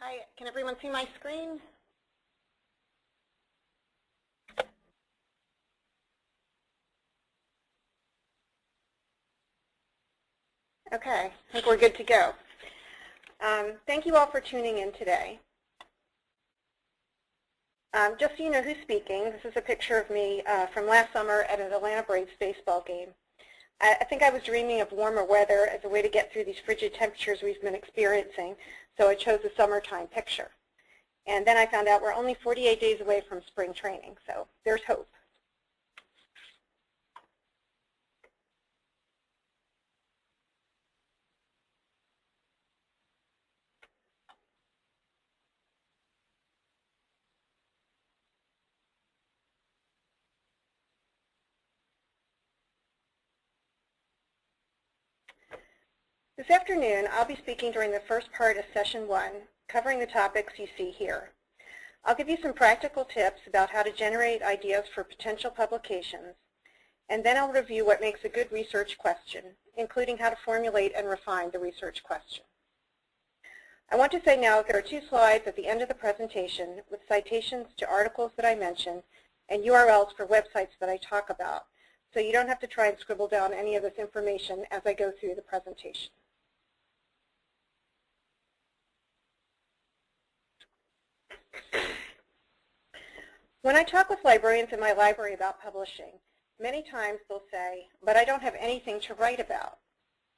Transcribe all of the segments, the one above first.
Hi, can everyone see my screen? Okay, I think we're good to go. Thank you all for tuning in today. Just so you know who's speaking, this is a picture of me from last summer at an Atlanta Braves baseball game. I think I was dreaming of warmer weather as a way to get through these frigid temperatures we've been experiencing, so I chose a summertime picture. And then I found out we're only 48 days away from spring training, so there's hope. This afternoon, I'll be speaking during the first part of Session 1, covering the topics you see here. I'll give you some practical tips about how to generate ideas for potential publications, and then I'll review what makes a good research question, including how to formulate and refine the research question. I want to say now there are 2 slides at the end of the presentation with citations to articles that I mentioned and URLs for websites that I talk about, so you don't have to try and scribble down any of this information as I go through the presentation. When I talk with librarians in my library about publishing, many times they'll say, but I don't have anything to write about.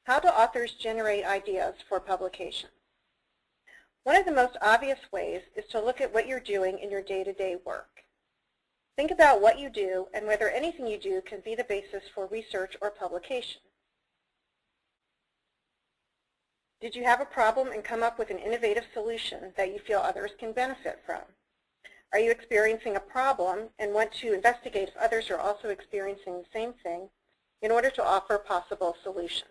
How do authors generate ideas for publication? One of the most obvious ways is to look at what you're doing in your day-to-day work. Think about what you do and whether anything you do can be the basis for research or publication. Did you have a problem and come up with an innovative solution that you feel others can benefit from? Are you experiencing a problem and want to investigate if others are also experiencing the same thing in order to offer possible solutions?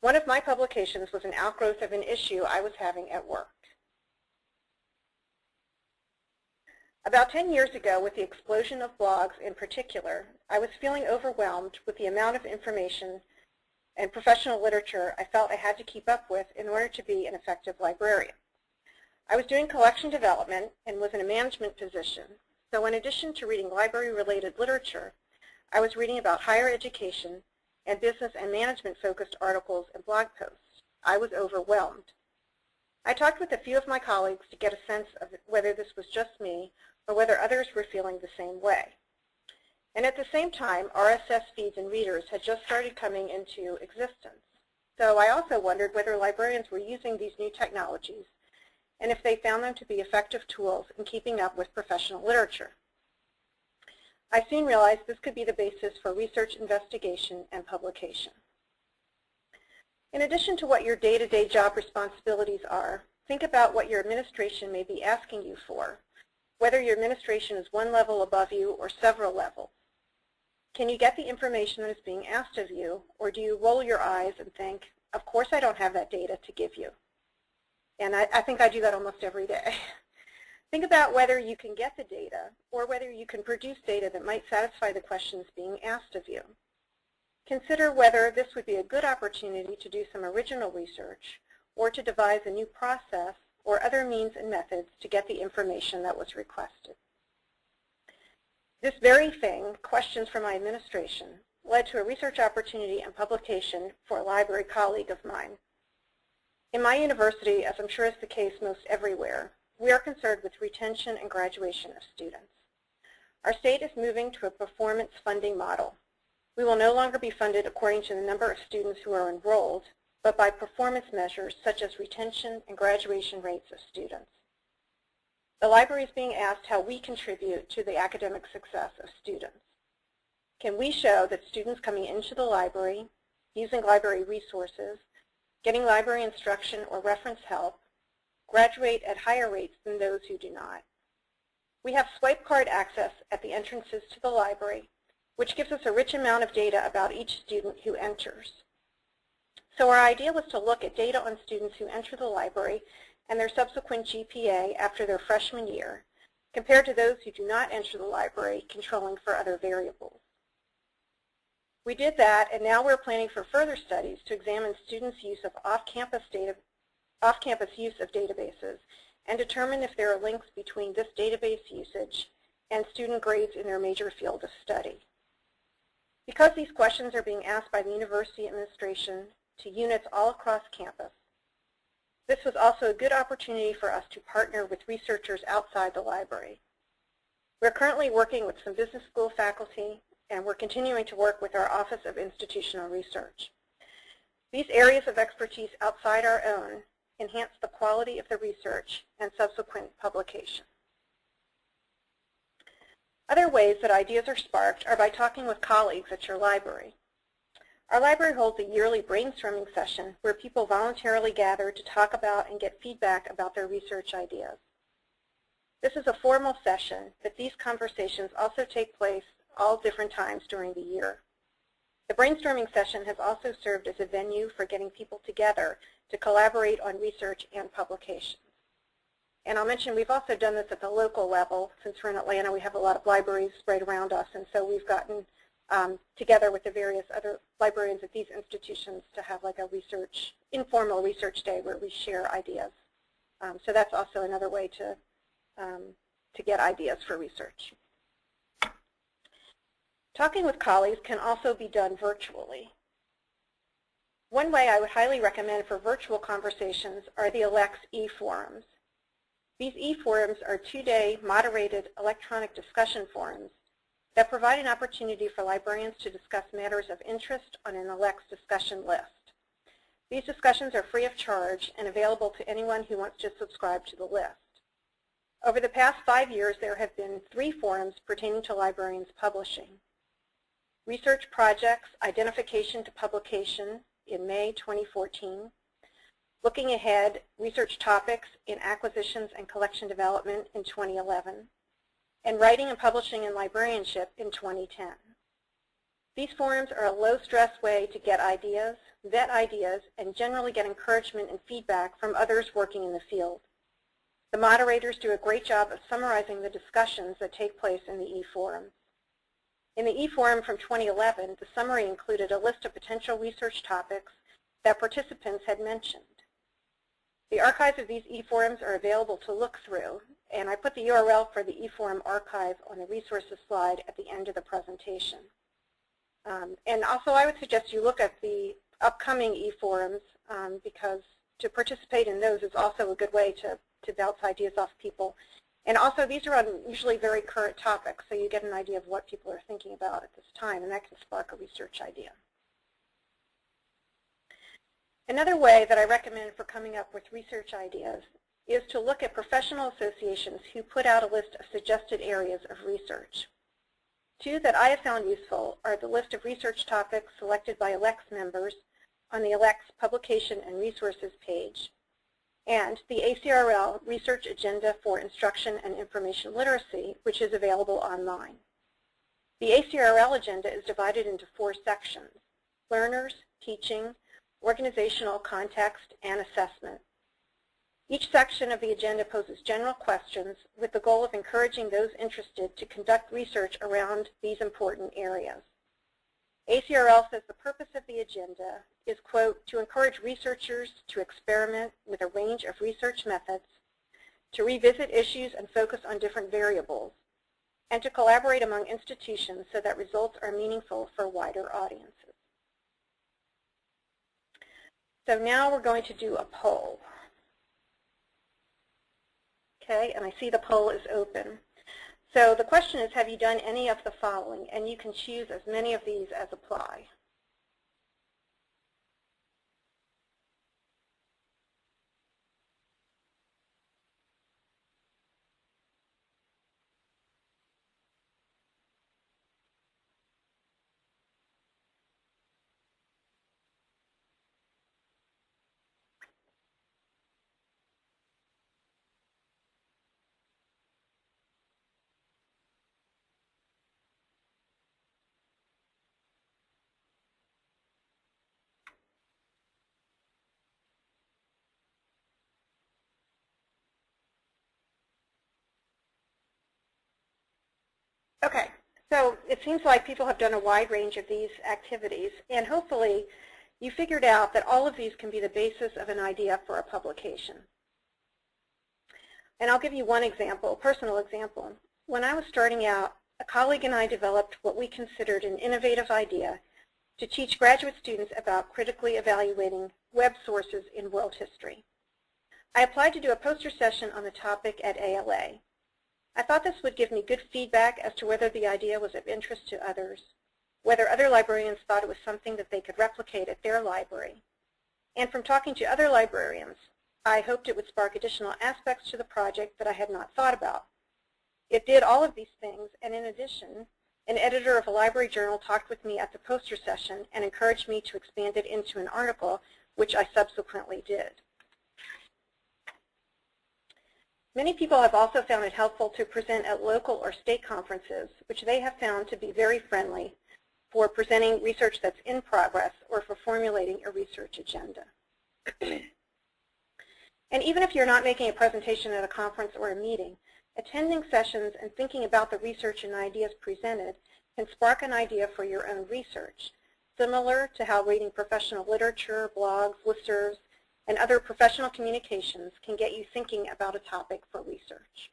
One of my publications was an outgrowth of an issue I was having at work. About 10 years ago, with the explosion of blogs in particular, I was feeling overwhelmed with the amount of information and professional literature I felt I had to keep up with in order to be an effective librarian. I was doing collection development and was in a management position, so in addition to reading library-related literature, I was reading about higher education and business and management-focused articles and blog posts. I was overwhelmed. I talked with a few of my colleagues to get a sense of whether this was just me or whether others were feeling the same way. And at the same time, RSS feeds and readers had just started coming into existence. So I also wondered whether librarians were using these new technologies and if they found them to be effective tools in keeping up with professional literature. I soon realized this could be the basis for research investigation and publication. In addition to what your day-to-day job responsibilities are, think about what your administration may be asking you for, whether your administration is one level above you or several levels. Can you get the information that is being asked of you, or do you roll your eyes and think, of course I don't have that data to give you? And I think I do that almost every day. Think about whether you can get the data or whether you can produce data that might satisfy the questions being asked of you. Consider whether this would be a good opportunity to do some original research or to devise a new process or other means and methods to get the information that was requested. This very thing, questions from my administration, led to a research opportunity and publication for a library colleague of mine. In my university, as I'm sure is the case most everywhere, we are concerned with retention and graduation of students. Our state is moving to a performance funding model. We will no longer be funded according to the number of students who are enrolled, but by performance measures such as retention and graduation rates of students. The library is being asked how we contribute to the academic success of students. Can we show that students coming into the library, using library resources, getting library instruction or reference help, graduate at higher rates than those who do not? We have swipe card access at the entrances to the library, which gives us a rich amount of data about each student who enters. So our idea was to look at data on students who enter the library and their subsequent GPA after their freshman year, compared to those who do not enter the library, controlling for other variables. We did that, and now we're planning for further studies to examine students' use of off-campus data off-campus use of databases and determine if there are links between this database usage and student grades in their major field of study. Because these questions are being asked by the university administration to units all across campus, this was also a good opportunity for us to partner with researchers outside the library. We're currently working with some business school faculty, and we're continuing to work with our Office of Institutional Research. These areas of expertise outside our own enhance the quality of the research and subsequent publication. Other ways that ideas are sparked are by talking with colleagues at your library. Our library holds a yearly brainstorming session where people voluntarily gather to talk about and get feedback about their research ideas. This is a formal session, but these conversations also take place all different times during the year. The brainstorming session has also served as a venue for getting people together to collaborate on research and publications. And I'll mention we've also done this at the local level. Since we're in Atlanta, we have a lot of libraries right around us, and so we've gotten together with the various other librarians at these institutions to have like a informal research day where we share ideas. So that's also another way to get ideas for research. Talking with colleagues can also be done virtually. One way I would highly recommend for virtual conversations are the ALCTS e-forums. These e-forums are two-day moderated electronic discussion forums that provide an opportunity for librarians to discuss matters of interest on an ALCTS discussion list. These discussions are free of charge and available to anyone who wants to subscribe to the list. Over the past 5 years, there have been 3 forums pertaining to librarians publishing. Research Projects Identification to Publication in May 2014, Looking Ahead, Research Topics in Acquisitions and Collection Development in 2011, and Writing and Publishing in Librarianship in 2010. These forums are a low-stress way to get ideas, vet ideas, and generally get encouragement and feedback from others working in the field. The moderators do a great job of summarizing the discussions that take place in the e-forums. In the e-forum from 2011, the summary included a list of potential research topics that participants had mentioned. The archives of these e-forums are available to look through, and I put the URL for the e-forum archive on the resources slide at the end of the presentation. And also I would suggest you look at the upcoming e-forums because to participate in those is also a good way to bounce ideas off people. And also these are on usually very current topics, so you get an idea of what people are thinking about at this time, and that can spark a research idea. Another way that I recommend for coming up with research ideas is to look at professional associations who put out a list of suggested areas of research. 2 that I have found useful are the list of research topics selected by ALCTS members on the ALCTS Publication and Resources page, and the ACRL Research Agenda for Instruction and Information Literacy, which is available online. The ACRL agenda is divided into 4 sections: learners, teaching, organizational context, and assessment. Each section of the agenda poses general questions with the goal of encouraging those interested to conduct research around these important areas. ACRL says the purpose of the agenda is, quote, to encourage researchers to experiment with a range of research methods, to revisit issues and focus on different variables, and to collaborate among institutions so that results are meaningful for wider audiences. So now we're going to do a poll. Okay, and I see the poll is open. So the question is, have you done any of the following? And you can choose as many of these as apply. Okay, so it seems like people have done a wide range of these activities, and hopefully you figured out that all of these can be the basis of an idea for a publication. And I'll give you one example, a personal example. When I was starting out, a colleague and I developed what we considered an innovative idea to teach graduate students about critically evaluating web sources in world history. I applied to do a poster session on the topic at ALA. I thought this would give me good feedback as to whether the idea was of interest to others, whether other librarians thought it was something that they could replicate at their library. And from talking to other librarians, I hoped it would spark additional aspects to the project that I had not thought about. It did all of these things, and in addition, an editor of a library journal talked with me at the poster session and encouraged me to expand it into an article, which I subsequently did. Many people have also found it helpful to present at local or state conferences, which they have found to be very friendly for presenting research that's in progress or for formulating a research agenda. And even if you're not making a presentation at a conference or a meeting, attending sessions and thinking about the research and ideas presented can spark an idea for your own research, similar to how reading professional literature, blogs, listservs, and other professional communications can get you thinking about a topic for research.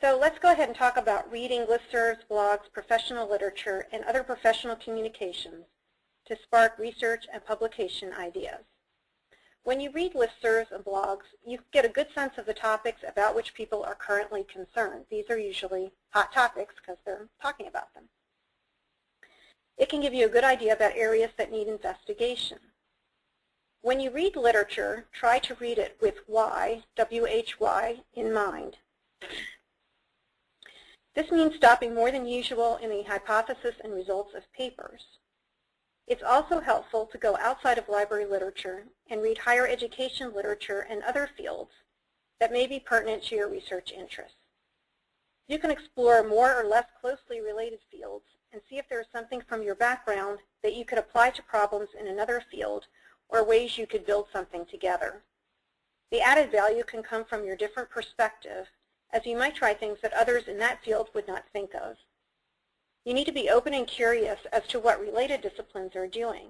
So let's go ahead and talk about reading listservs, blogs, professional literature, and other professional communications to spark research and publication ideas. When you read listservs and blogs, you get a good sense of the topics about which people are currently concerned. These are usually hot topics because they're talking about them. It can give you a good idea about areas that need investigation. When you read literature, try to read it with why, W-H-Y, in mind. This means stopping more than usual in the hypothesis and results of papers. It's also helpful to go outside of library literature and read higher education literature and other fields that may be pertinent to your research interests. You can explore more or less closely related fields and see if there is something from your background that you could apply to problems in another field or ways you could build something together. The added value can come from your different perspective, as you might try things that others in that field would not think of. You need to be open and curious as to what related disciplines are doing.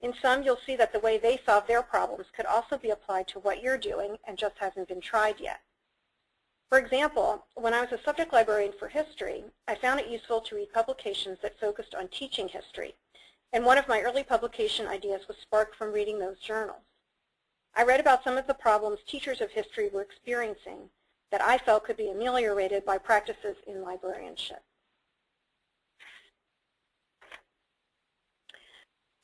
In some, you'll see that the way they solve their problems could also be applied to what you're doing and just hasn't been tried yet. For example, when I was a subject librarian for history, I found it useful to read publications that focused on teaching history, and one of my early publication ideas was sparked from reading those journals. I read about some of the problems teachers of history were experiencing that I felt could be ameliorated by practices in librarianship.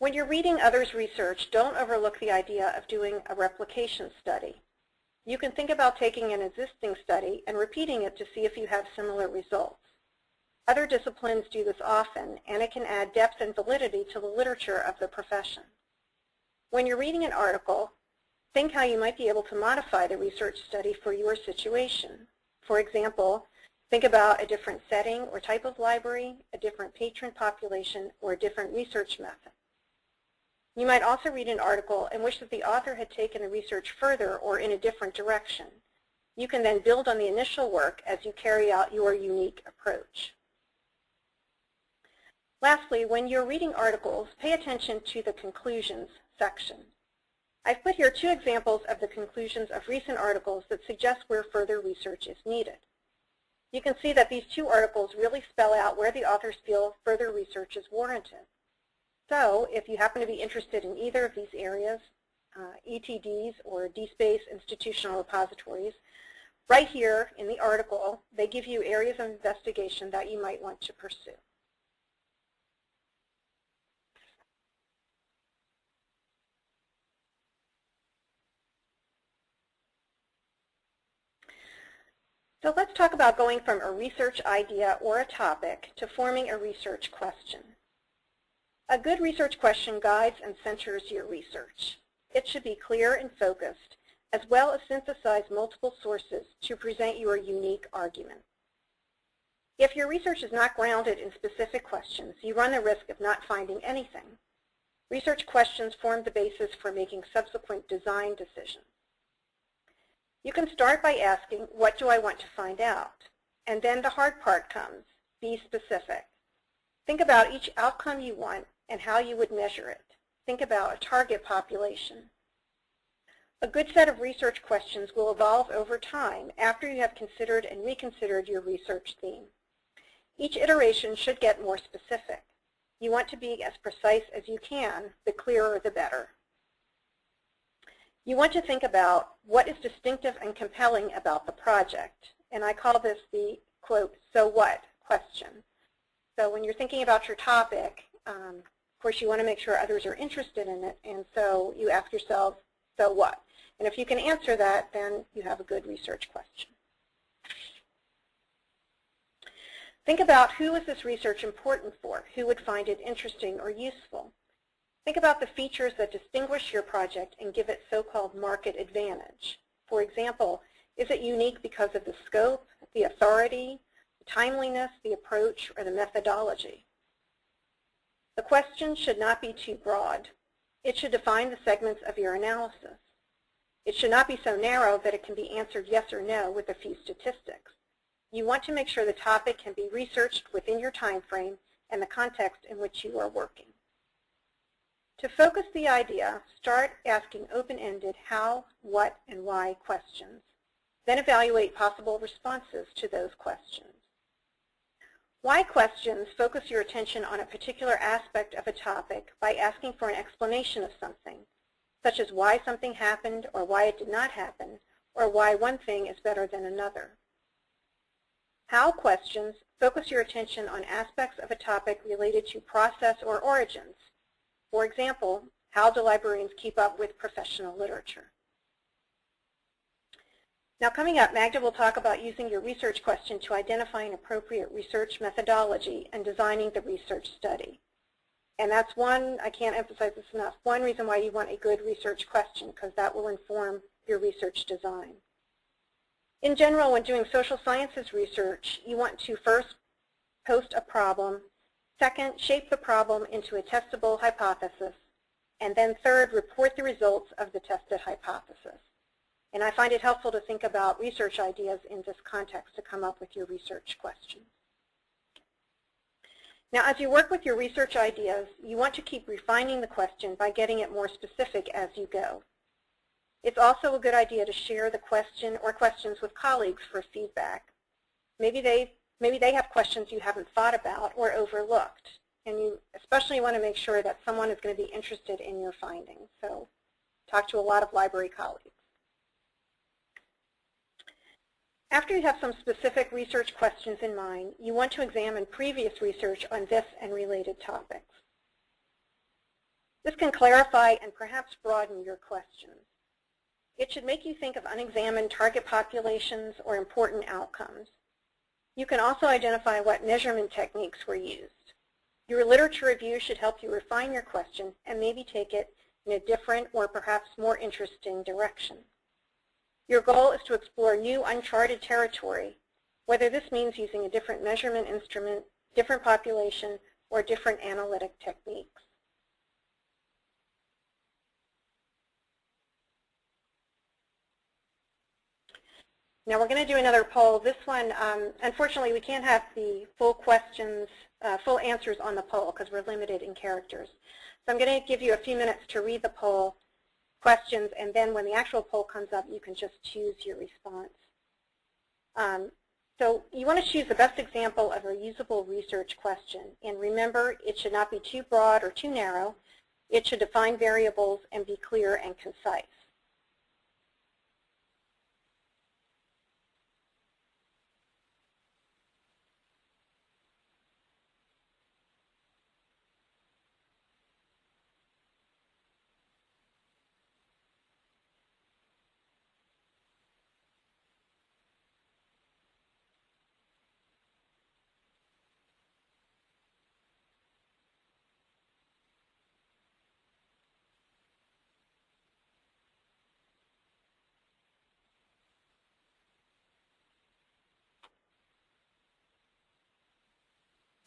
When you're reading others' research, don't overlook the idea of doing a replication study. You can think about taking an existing study and repeating it to see if you have similar results. Other disciplines do this often, and it can add depth and validity to the literature of the profession. When you're reading an article, think how you might be able to modify the research study for your situation. For example, think about a different setting or type of library, a different patron population, or a different research method. You might also read an article and wish that the author had taken the research further or in a different direction. You can then build on the initial work as you carry out your unique approach. Lastly, when you're reading articles, pay attention to the conclusions section. I've put here 2 examples of the conclusions of recent articles that suggest where further research is needed. You can see that these 2 articles really spell out where the authors feel further research is warranted. So if you happen to be interested in either of these areas, ETDs or DSpace institutional repositories, right here in the article, they give you areas of investigation that you might want to pursue. So let's talk about going from a research idea or a topic to forming a research question. A good research question guides and centers your research. It should be clear and focused, as well as synthesize multiple sources to present your unique argument. If your research is not grounded in specific questions, you run the risk of not finding anything. Research questions form the basis for making subsequent design decisions. You can start by asking, what do I want to find out? And then the hard part comes. Be specific. Think about each outcome you want and how you would measure it. Think about a target population. A good set of research questions will evolve over time after you have considered and reconsidered your research theme. Each iteration should get more specific. You want to be as precise as you can, the clearer the better. You want to think about what is distinctive and compelling about the project, and I call this the, quote, so what question. So when you're thinking about your topic, of course you want to make sure others are interested in it, and so you ask yourself, so what? And if you can answer that, then you have a good research question. Think about who is this research important for? Who would find it interesting or useful? Think about the features that distinguish your project and give it so-called market advantage. For example, is it unique because of the scope, the authority, the timeliness, the approach, or the methodology? The question should not be too broad. It should define the segments of your analysis. It should not be so narrow that it can be answered yes or no with a few statistics. You want to make sure the topic can be researched within your time frame and the context in which you are working. To focus the idea, start asking open-ended how, what, and why questions. Then evaluate possible responses to those questions. Why questions focus your attention on a particular aspect of a topic by asking for an explanation of something, such as why something happened or why it did not happen, or why one thing is better than another. How questions focus your attention on aspects of a topic related to process or origins. For example, how do librarians keep up with professional literature? Now coming up, Magda will talk about using your research question to identify an appropriate research methodology and designing the research study. And that's one, I can't emphasize this enough, one reason why you want a good research question, because that will inform your research design. In general, when doing social sciences research, you want to first post a problem, second, shape the problem into a testable hypothesis, and then third, report the results of the tested hypothesis. And I find it helpful to think about research ideas in this context to come up with your research questions. Now, as you work with your research ideas, you want to keep refining the question by getting it more specific as you go. It's also a good idea to share the question or questions with colleagues for feedback. Maybe they have questions you haven't thought about or overlooked, and you especially want to make sure that someone is going to be interested in your findings. So talk to a lot of library colleagues. After you have some specific research questions in mind, you want to examine previous research on this and related topics. This can clarify and perhaps broaden your questions. It should make you think of unexamined target populations or important outcomes. You can also identify what measurement techniques were used. Your literature review should help you refine your question and maybe take it in a different or perhaps more interesting direction. Your goal is to explore new uncharted territory, whether this means using a different measurement instrument, different population, or different analytic techniques. Now we're going to do another poll. This one, unfortunately, we can't have the full questions, full answers on the poll because we're limited in characters. So I'm going to give you a few minutes to read the poll questions, and then when the actual poll comes up, you can just choose your response. So you want to choose the best example of a usable research question. And remember, it should not be too broad or too narrow. It should define variables and be clear and concise.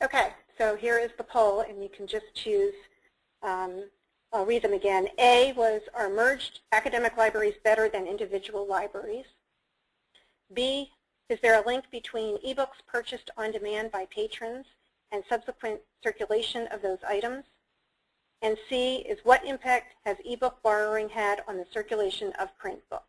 Okay, so here is the poll, and you can just choose, I'll read them again. A was, are merged academic libraries better than individual libraries? B, Is there a link between ebooks purchased on demand by patrons and subsequent circulation of those items? And C is, what impact has ebook borrowing had on the circulation of print books?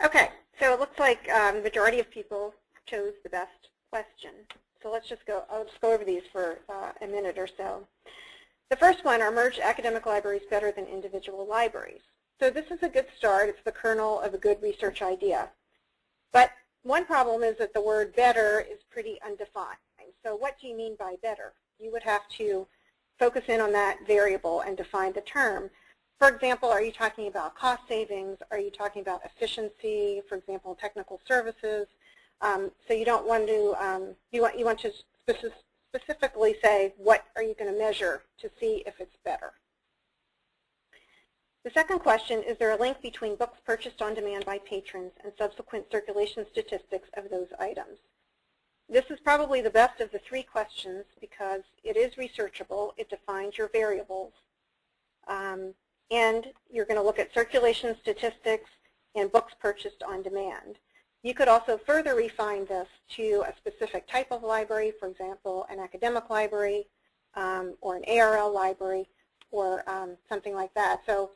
Okay, so it looks like the majority of people chose the best question. So let's just go, I'll just go over these for a minute or so. The first one, are merged academic libraries better than individual libraries? So this is a good start. It's the kernel of a good research idea. But one problem is that the word better is pretty undefined. So what do you mean by better? You would have to focus in on that variable and define the term. For example, are you talking about cost savings? Are you talking about efficiency, for example, technical services? So you don't want to, you want to specifically say, what are you going to measure to see if it's better? The second question, is there a link between books purchased on demand by patrons and subsequent circulation statistics of those items? This is probably the best of the three questions because it is researchable, it defines your variables, and you're going to look at circulation statistics and books purchased on demand. You could also further refine this to a specific type of library, for example, an academic library or an ARL library or something like that. So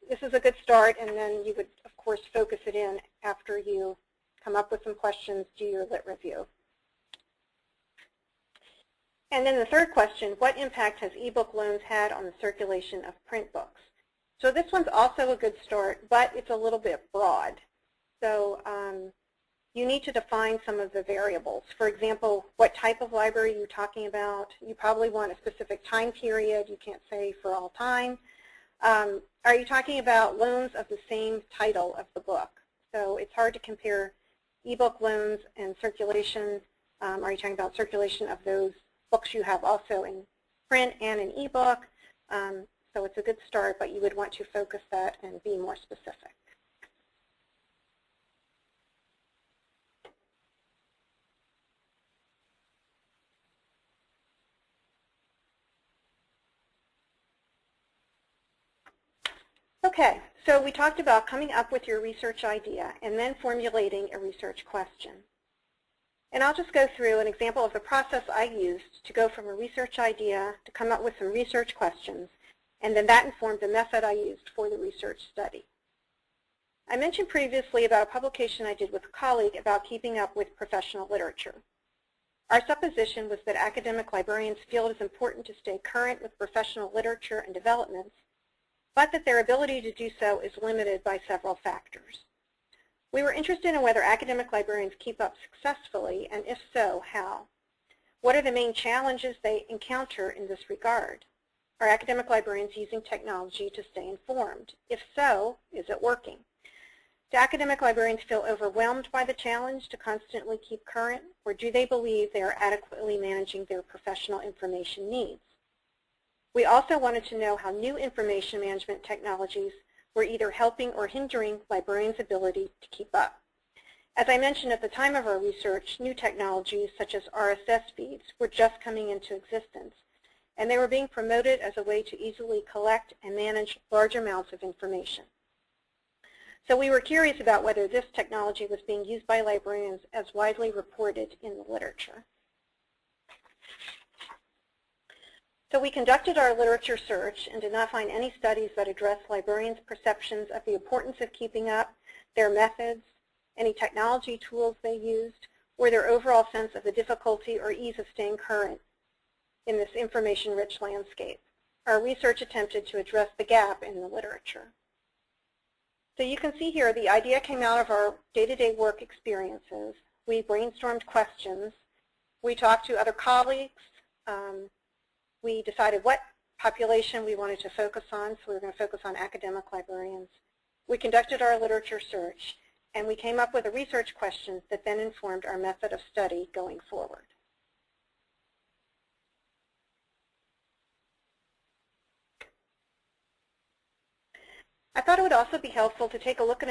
this is a good start, and then you would, of course, focus it in after you come up with some questions, do your lit review. And then the third question, what impact has ebook loans had on the circulation of print books? So this one's also a good start, but it's a little bit broad. So you need to define some of the variables. For example, what type of library are you talking about? You probably want a specific time period. You can't say for all time. Are you talking about loans of the same title of the book? So it's hard to compare ebook loans and circulation. Are you talking about circulation of those books you have also in print and in ebook? So it's a good start, but you would want to focus that and be more specific. Okay, so we talked about coming up with your research idea and then formulating a research question. And I'll just go through an example of the process I used to go from a research idea to come up with some research questions, and then that informed the method I used for the research study. I mentioned previously about a publication I did with a colleague about keeping up with professional literature. Our supposition was that academic librarians feel it is important to stay current with professional literature and developments, but that their ability to do so is limited by several factors. We were interested in whether academic librarians keep up successfully, and if so, how. What are the main challenges they encounter in this regard? Are academic librarians using technology to stay informed? If so, is it working? Do academic librarians feel overwhelmed by the challenge to constantly keep current, or do they believe they are adequately managing their professional information needs? We also wanted to know how new information management technologies were either helping or hindering librarians' ability to keep up. As I mentioned at the time of our research, new technologies such as RSS feeds were just coming into existence, and they were being promoted as a way to easily collect and manage large amounts of information. So we were curious about whether this technology was being used by librarians as widely reported in the literature. So we conducted our literature search and did not find any studies that addressed librarians' perceptions of the importance of keeping up, their methods, any technology tools they used, or their overall sense of the difficulty or ease of staying current in this information-rich landscape. Our research attempted to address the gap in the literature. So you can see here the idea came out of our day-to-day work experiences. We brainstormed questions. We talked to other colleagues. We decided what population we wanted to focus on, so we were going to focus on academic librarians. We conducted our literature search, and we came up with a research question that then informed our method of study going forward. I thought it would also be helpful to take a look at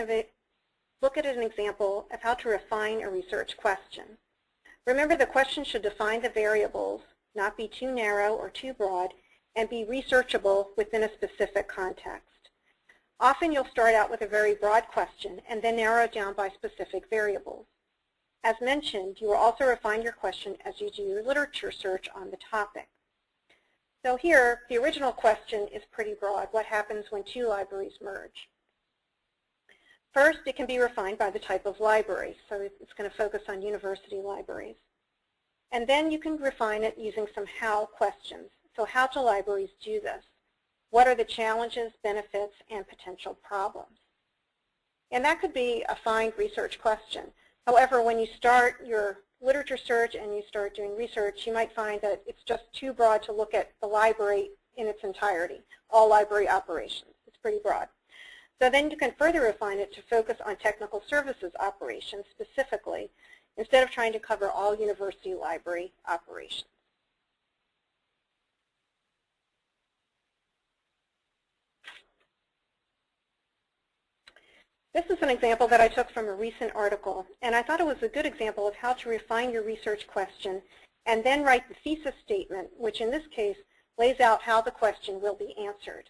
an example of how to refine a research question. Remember, the question should define the variables, not be too narrow or too broad, and be researchable within a specific context. Often you'll start out with a very broad question and then narrow it down by specific variables. As mentioned, you will also refine your question as you do your literature search on the topic. So here, the original question is pretty broad. What happens when two libraries merge? First, it can be refined by the type of library, so it's going to focus on university libraries. And then you can refine it using some how questions. So how do libraries do this? What are the challenges, benefits, and potential problems? And that could be a fine research question. However, when you start your literature search and you start doing research, you might find that it's just too broad to look at the library in its entirety, all library operations. It's pretty broad. So then you can further refine it to focus on technical services operations specifically, instead of trying to cover all university library operations. This is an example that I took from a recent article, and I thought it was a good example of how to refine your research question and then write the thesis statement, which in this case lays out how the question will be answered.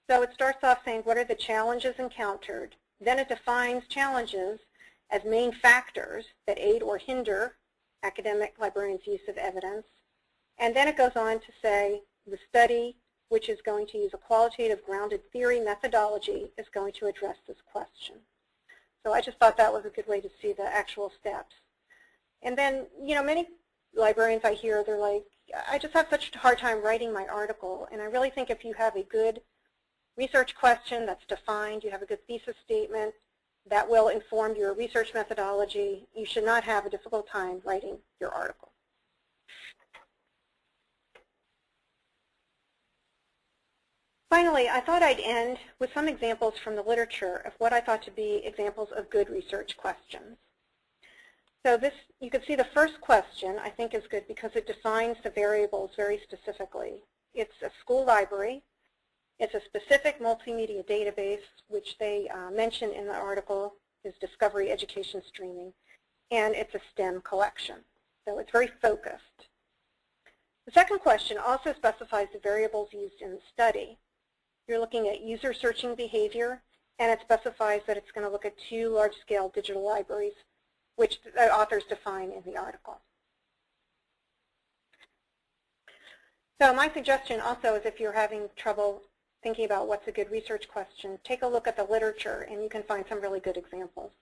So it starts off saying what are the challenges encountered, then it defines challenges as main factors that aid or hinder academic librarians' use of evidence, and then it goes on to say the study, which is going to use a qualitative grounded theory methodology, is going to address this question. So I just thought that was a good way to see the actual steps. And then, you know, many librarians I hear, they're like, I just have such a hard time writing my article, and I really think if you have a good research question that's defined, you have a good thesis statement that will inform your research methodology, you should not have a difficult time writing your article. Finally, I thought I'd end with some examples from the literature of what I thought to be examples of good research questions. So this, you can see the first question I think is good because it defines the variables very specifically. It's a school library. It's a specific multimedia database, which they mention in the article is Discovery Education Streaming, and it's a STEM collection. So it's very focused. The second question also specifies the variables used in the study. You're looking at user searching behavior, and it specifies that it's going to look at 2 large-scale digital libraries, which the authors define in the article. So my suggestion also is if you're having trouble thinking about what's a good research question, take a look at the literature, and you can find some really good examples.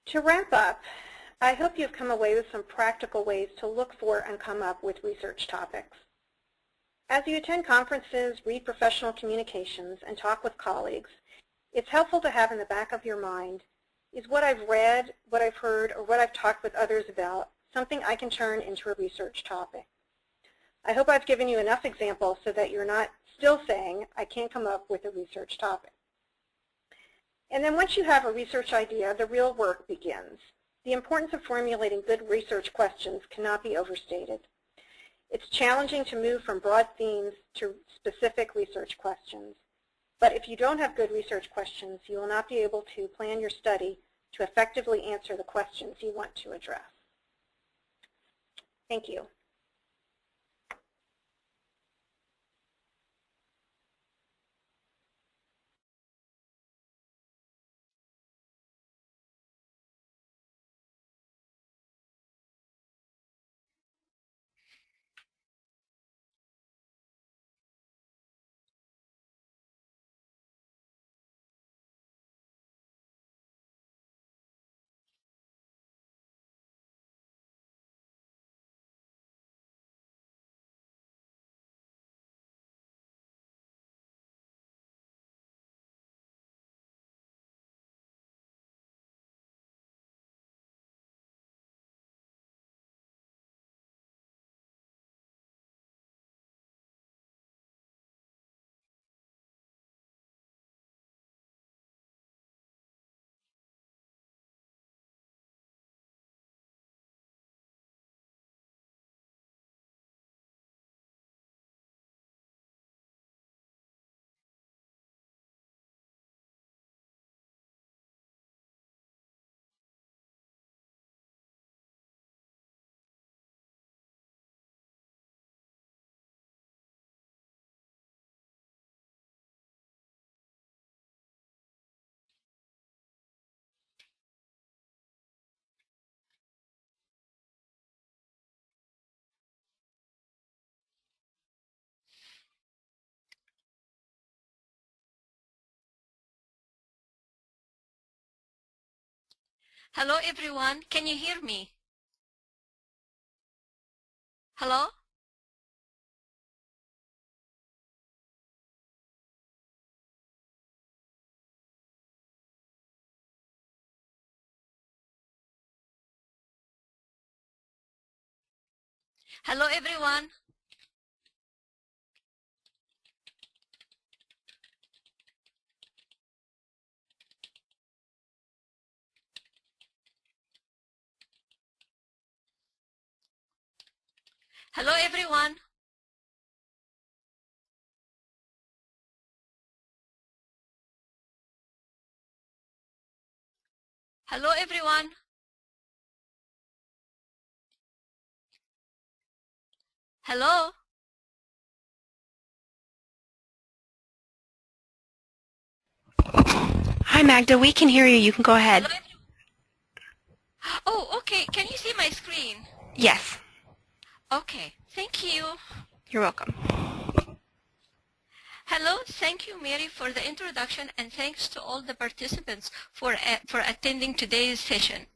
To wrap up, I hope you've come away with some practical ways to look for and come up with research topics. As you attend conferences, read professional communications, and talk with colleagues, it's helpful to have in the back of your mind, is what I've read, what I've heard, or what I've talked with others about something I can turn into a research topic? I hope I've given you enough examples so that you're not still saying, I can't come up with a research topic. And then once you have a research idea, the real work begins. The importance of formulating good research questions cannot be overstated. It's challenging to move from broad themes to specific research questions. But if you don't have good research questions, you will not be able to plan your study to effectively answer the questions you want to address. Thank you. Hello everyone, can you hear me? Hello? Hello everyone. Hello everyone. Hello everyone. Hello? Hi Magda, we can hear you. You can go ahead. Oh, okay. Can you see my screen? Yes. Okay. Thank you. You're welcome. Hello. Thank you, Mary, for the introduction, and thanks to all the participants for attending today's session.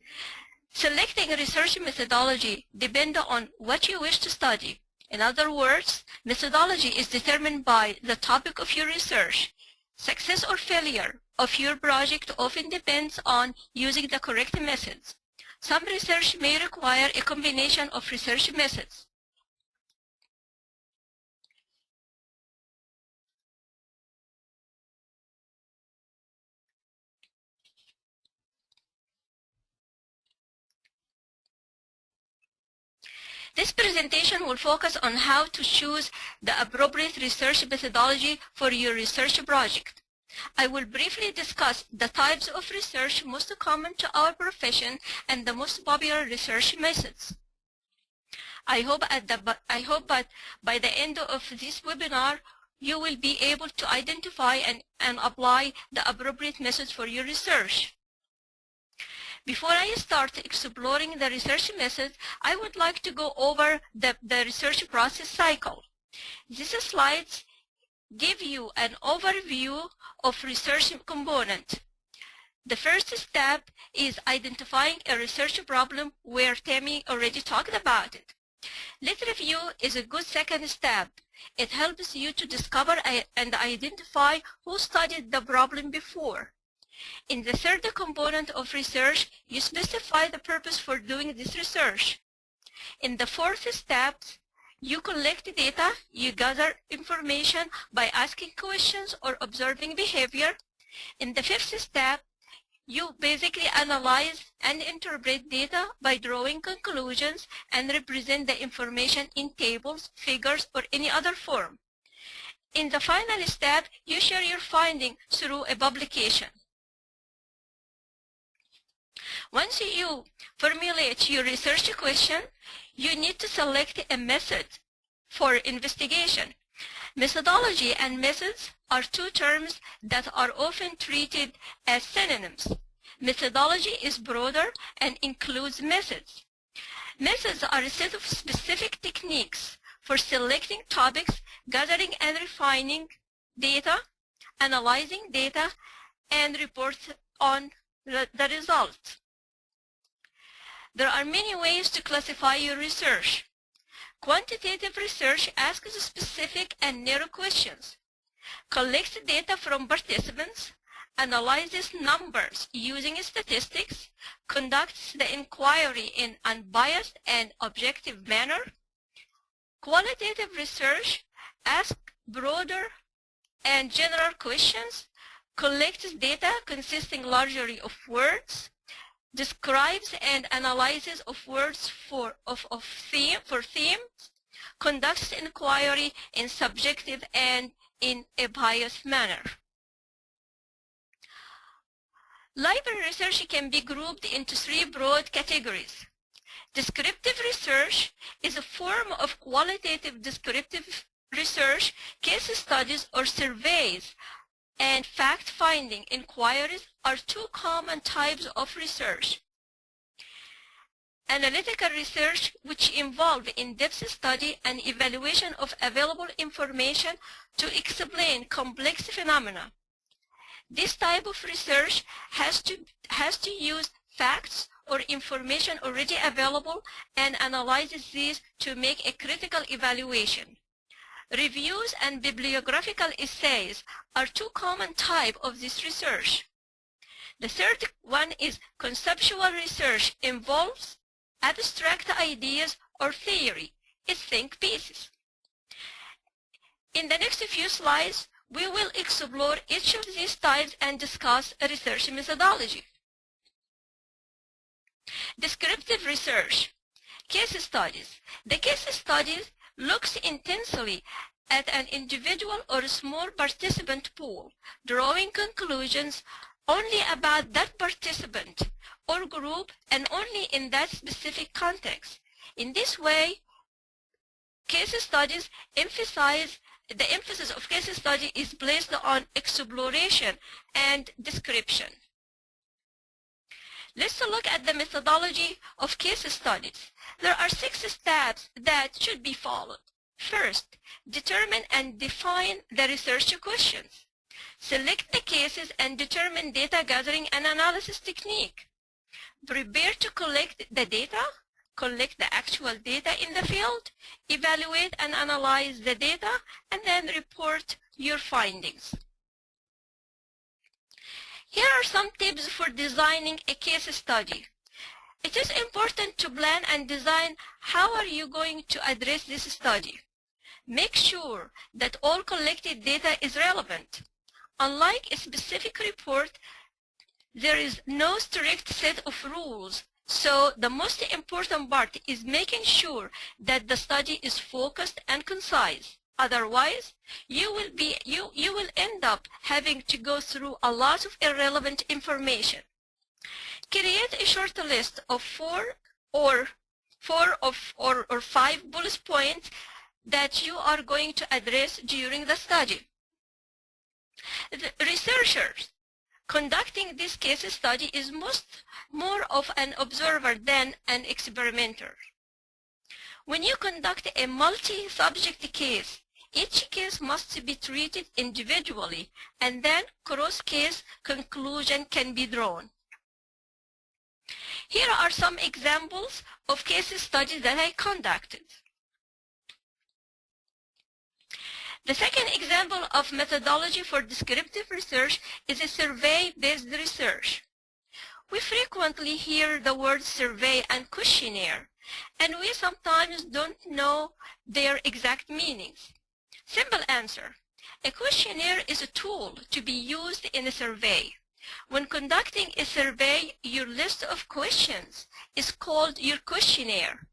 Selecting a research methodology depends on what you wish to study. In other words, methodology is determined by the topic of your research. Success or failure of your project often depends on using the correct methods. Some research may require a combination of research methods. This presentation will focus on how to choose the appropriate research methodology for your research project. I will briefly discuss the types of research most common to our profession and the most popular research methods. I hope that by the end of this webinar, you will be able to identify and apply the appropriate methods for your research. Before I start exploring the research methods, I would like to go over the research process cycle. These slides give you an overview of research component. The first step is identifying a research problem, where Tammy already talked about it. Lit review is a good second step. It helps you to discover and identify who studied the problem before. In the third component of research, you specify the purpose for doing this research. In the fourth step, you collect data, you gather information by asking questions or observing behavior. In the fifth step, you basically analyze and interpret data by drawing conclusions and represent the information in tables, figures, or any other form. In the final step, you share your finding through a publication. Once you formulate your research question, you need to select a method for investigation. Methodology and methods are two terms that are often treated as synonyms. Methodology is broader and includes methods. Methods are a set of specific techniques for selecting topics, gathering and refining data, analyzing data, and report on the results. There are many ways to classify your research. Quantitative research asks specific and narrow questions, collects data from participants, analyzes numbers using statistics, conducts the inquiry in unbiased and objective manner. Qualitative research asks broader and general questions, collects data consisting largely of words, describes and analyzes of words for themes, conducts inquiry in subjective and in a biased manner. Library research can be grouped into three broad categories. Descriptive research is a form of qualitative descriptive research. Case studies or surveys and fact-finding inquiries are two common types of research. Analytical research, which involve in-depth study and evaluation of available information to explain complex phenomena. This type of research has to use facts or information already available and analyzes these to make a critical evaluation. Reviews and bibliographical essays are two common types of this research. The third one is conceptual research, involves abstract ideas or theory, think pieces. In the next few slides, we will explore each of these types and discuss a research methodology. Descriptive research, case studies. The case studies looks intensely at an individual or small participant pool, drawing conclusions only about that participant or group and only in that specific context. In this way, case studies the emphasis of case study is placed on exploration and description. Let's look at the methodology of case studies. There are 6 steps that should be followed. First, determine and define the research questions. Select the cases and determine data gathering and analysis technique. Prepare to collect the data, collect the actual data in the field, evaluate and analyze the data, and then report your findings. Here are some tips for designing a case study. It is important to plan and design how are you going to address this study. Make sure that all collected data is relevant. Unlike a specific report, there is no strict set of rules, so the most important part is making sure that the study is focused and concise. Otherwise, you will end up having to go through a lot of irrelevant information. Create a short list of 4 or 5 bullet points that you are going to address during the study. The researchers conducting this case study is more of an observer than an experimenter. When you conduct a multi-subject case, each case must be treated individually, and then cross-case conclusion can be drawn. Here are some examples of case studies that I conducted. The second example of methodology for descriptive research is a survey-based research. We frequently hear the words survey and questionnaire, and we sometimes don't know their exact meanings. Simple answer. A questionnaire is a tool to be used in a survey. When conducting a survey, your list of questions is called your questionnaire.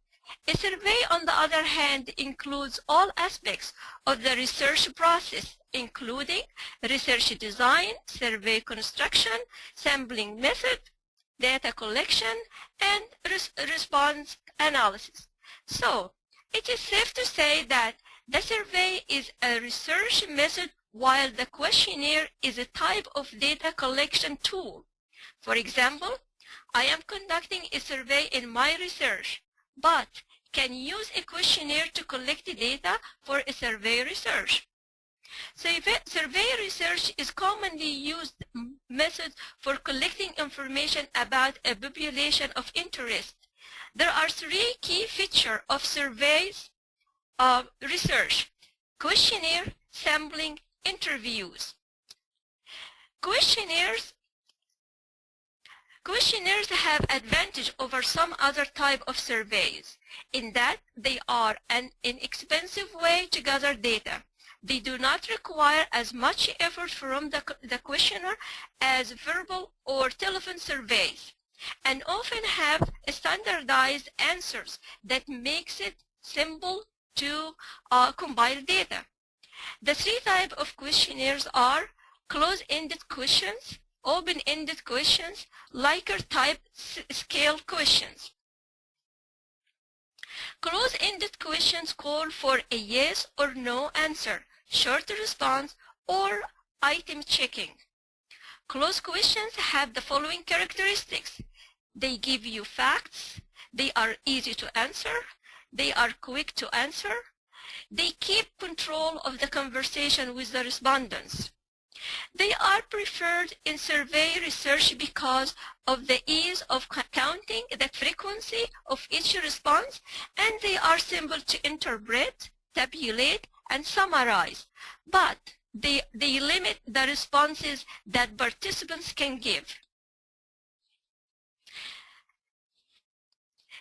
A survey, on the other hand, includes all aspects of the research process, including research design, survey construction, sampling method, data collection, and response analysis. So, it is safe to say that the survey is a research method while the questionnaire is a type of data collection tool. For example, I am conducting a survey in my research, but can use a questionnaire to collect data for a survey research. Survey research is commonly used method for collecting information about a population of interest. There are three key features of surveys research: questionnaire, sampling, interviews. Questionnaires have advantage over some other type of surveys in that they are an inexpensive way to gather data. They do not require as much effort from the questioner as verbal or telephone surveys, and often have standardized answers that makes it simple to compile data. The three types of questionnaires are closed-ended questions, open-ended questions, Likert type scale questions. Closed-ended questions call for a yes or no answer, short response, or item checking. Closed questions have the following characteristics. They give you facts, they are easy to answer, they are quick to answer, they keep control of the conversation with the respondents. They are preferred in survey research because of the ease of counting the frequency of each response, and they are simple to interpret, tabulate, and summarize, but they limit the responses that participants can give.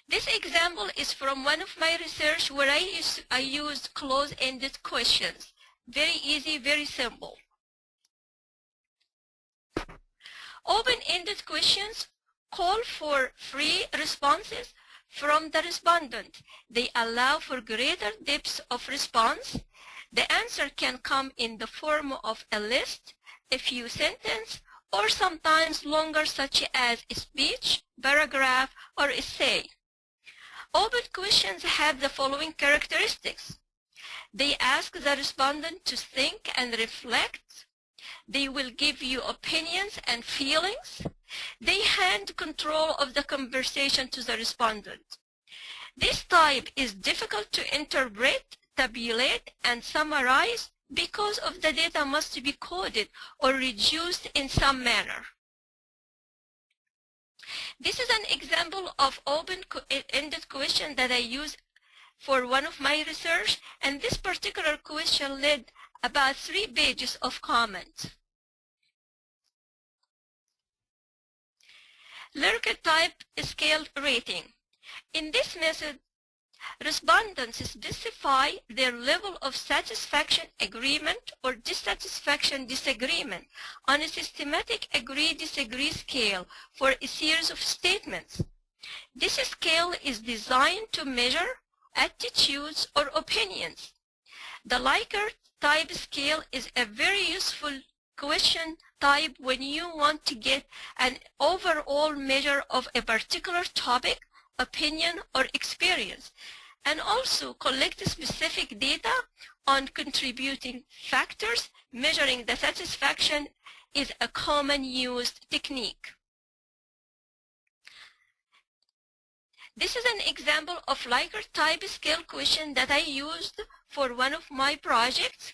This example is from one of my research where I used closed-ended questions. Very easy, very simple. Open-ended questions call for free responses from the respondent. They allow for greater depth of response. The answer can come in the form of a list, a few sentences, or sometimes longer, such as a speech, paragraph, or essay. Open questions have the following characteristics. They ask the respondent to think and reflect. They will give you opinions and feelings. They hand control of the conversation to the respondent. This type is difficult to interpret, tabulate, and summarize because of the data must be coded or reduced in some manner. This is an example of open-ended question that I use for one of my research, and this particular question led about 3 pages of comments. Likert type scale rating. In this method, respondents specify their level of satisfaction agreement or dissatisfaction disagreement on a systematic agree-disagree scale for a series of statements. This scale is designed to measure attitudes or opinions. The Likert type scale is a very useful question type when you want to get an overall measure of a particular topic, opinion, or experience, and also collect specific data on contributing factors. Measuring the satisfaction is a common used technique. This is an example of Likert type scale question that I used for one of my projects.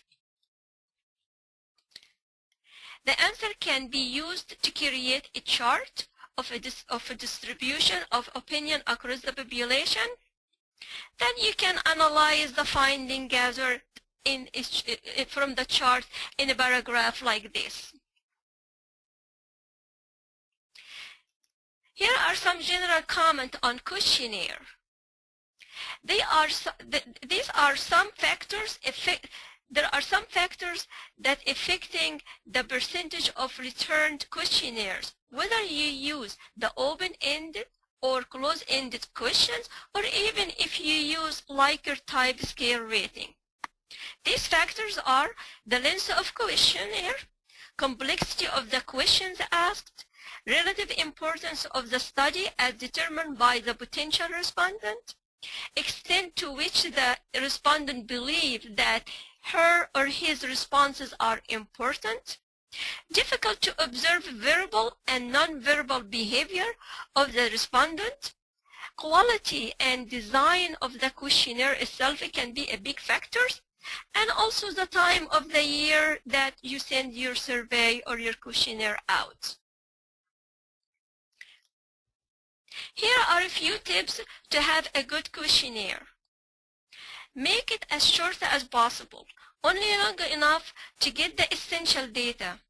The answer can be used to create a chart of a distribution of opinion across the population. Then you can analyze the finding gathered from the chart in a paragraph like this. Here are some general comments on questionnaire. These are some factors there are some factors that affecting the percentage of returned questionnaires, whether you use the open-ended or close-ended questions, or even if you use Likert type scale rating. These factors are the length of questionnaire, complexity of the questions asked, relative importance of the study as determined by the potential respondent, extent to which the respondent believes that her or his responses are important, difficult to observe verbal and non-verbal behavior of the respondent, quality and design of the questionnaire itself can be a big factor, and also the time of the year that you send your survey or your questionnaire out. Here are a few tips to have a good questionnaire. Make it as short as possible, only long enough to get the essential data.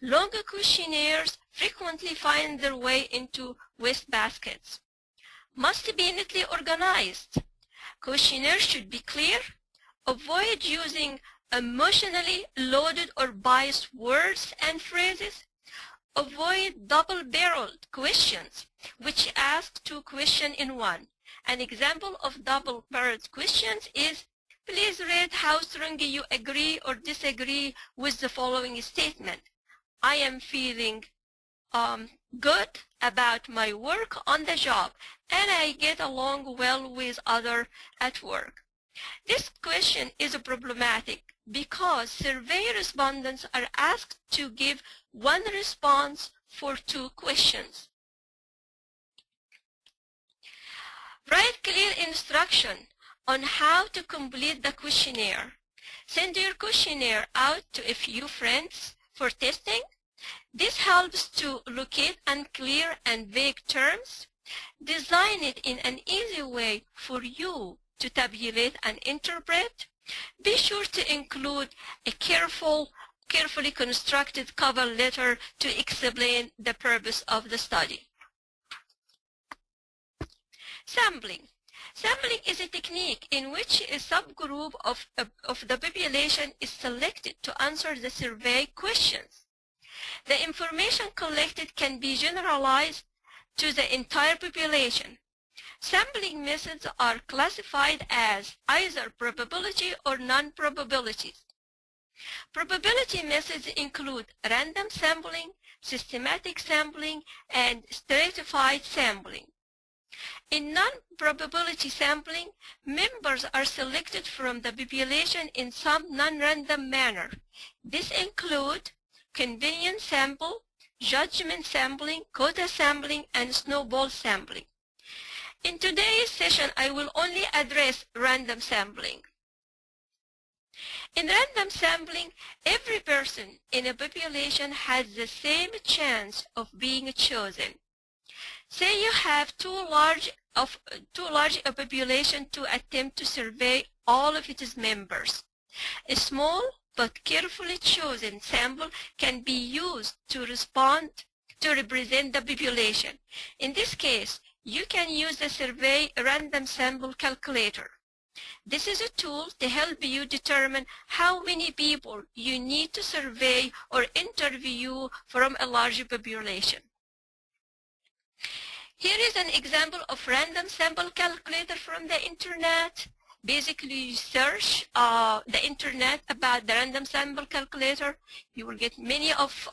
Longer questionnaires frequently find their way into wastebaskets. Must be neatly organized. Questionnaires should be clear. Avoid using emotionally loaded or biased words and phrases. Avoid double-barreled questions, which ask two questions in one. An example of double-barreled questions is, please rate how strongly you agree or disagree with the following statement. I am feeling good about my work on the job, and I get along well with others at work. This question is problematic because survey respondents are asked to give one response for two questions. Write clear instruction on how to complete the questionnaire. Send your questionnaire out to a few friends for testing. This helps to locate unclear and vague terms. Design it in an easy way for you to tabulate and interpret. Be sure to include a carefully constructed cover letter to explain the purpose of the study. Sampling. Sampling is a technique in which a subgroup of the population is selected to answer the survey questions. The information collected can be generalized to the entire population. Sampling methods are classified as either probability or non-probabilities. Probability methods include random sampling, systematic sampling, and stratified sampling. In non-probability sampling, members are selected from the population in some non-random manner. This includes convenience sample, judgment sampling, quota sampling, and snowball sampling. In today's session, I will only address random sampling. In random sampling, every person in a population has the same chance of being chosen. Say you have too large a population to attempt to survey all of its members. A small but carefully chosen sample can be used to represent the population. In this case, you can use the survey random sample calculator. This is a tool to help you determine how many people you need to survey or interview from a large population. Here is an example of random sample calculator from the internet. Basically, you search the internet about the random sample calculator. You will get many of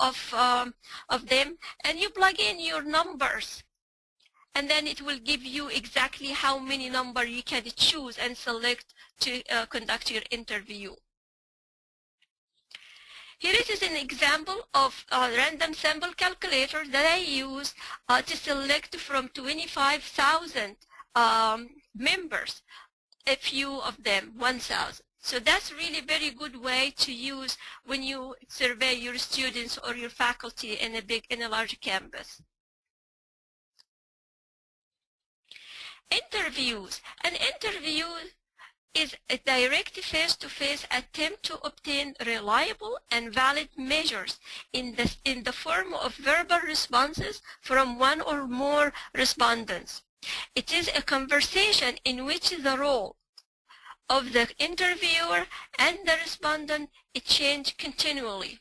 them, and you plug in your numbers. And then it will give you exactly how many number you can choose and select to conduct your interview. Here it is an example of a random sample calculator that I use to select from 25,000 members, a few of them, 1,000. So that's really very good way to use when you survey your students or your faculty in a large campus. Interviews. An interview is a direct face-to-face attempt to obtain reliable and valid measures in the form of verbal responses from one or more respondents. It is a conversation in which the role of the interviewer and the respondent change continually.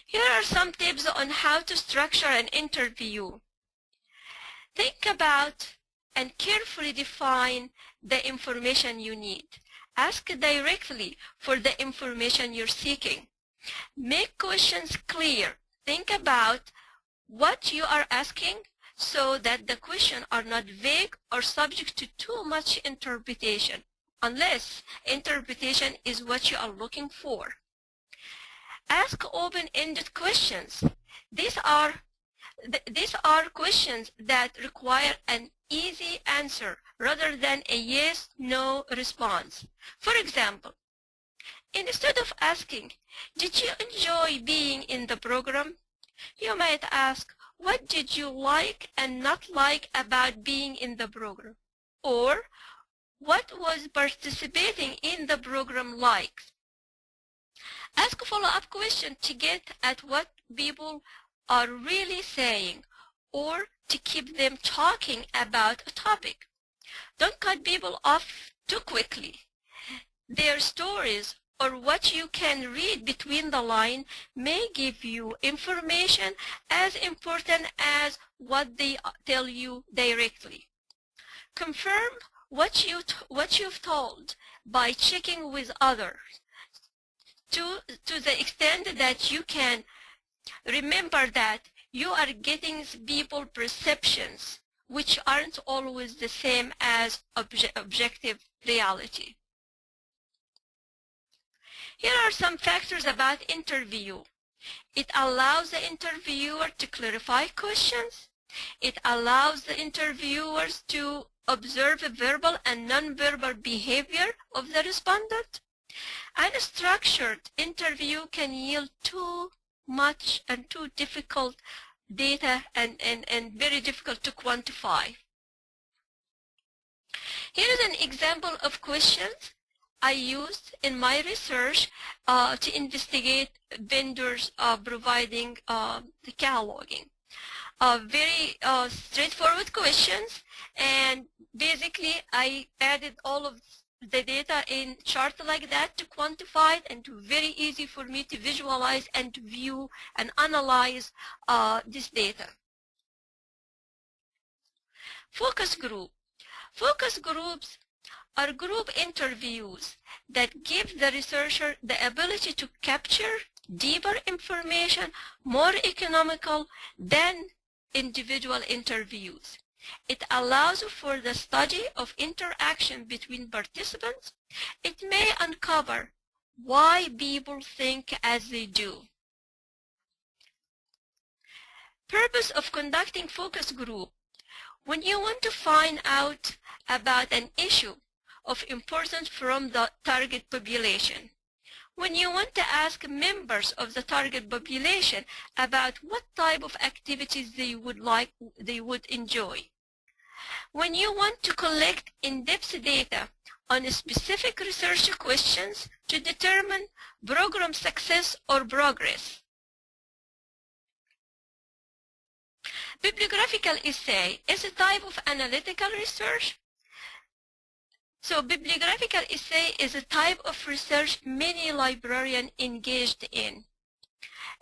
Here are some tips on how to structure an interview. Think about and carefully define the information you need. Ask directly for the information you're seeking. Make questions clear. Think about what you are asking so that the questions are not vague or subject to too much interpretation, unless interpretation is what you are looking for. Ask open-ended questions. These are questions that require an easy answer rather than a yes-no response. For example, instead of asking, "Did you enjoy being in the program?" you might ask, "What did you like and not like about being in the program?" Or, "What was participating in the program like?" Ask a follow-up question to get at what people are really saying or to keep them talking about a topic. Don't cut people off too quickly. Their stories or what you can read between the lines may give you information as important as what they tell you directly. Confirm what you've told by checking with others to the extent that you can. Remember that you are getting people perceptions which aren't always the same as objective reality. Here are some factors about interview. It allows the interviewer to clarify questions. It allows the interviewers to observe verbal and non-verbal behavior of the respondent. An unstructured interview can yield too much and too difficult data and very difficult to quantify. Here is an example of questions I used in my research to investigate vendors providing the cataloging. Very straightforward questions, and basically I added all of the data in chart like that to quantify it, and to very easy for me to visualize and to view and analyze this data. Focus group. Focus groups are group interviews that give the researcher the ability to capture deeper information, more economical than individual interviews. It allows for the study of interaction between participants. It may uncover why people think as they do. Purpose of conducting focus group. When you want to find out about an issue of importance from the target population. When you want to ask members of the target population about what type of activities they would enjoy. When you want to collect in-depth data on specific research questions to determine program success or progress. Bibliographical essay is a type of analytical research. So bibliographical essay is a type of research many librarians engaged in.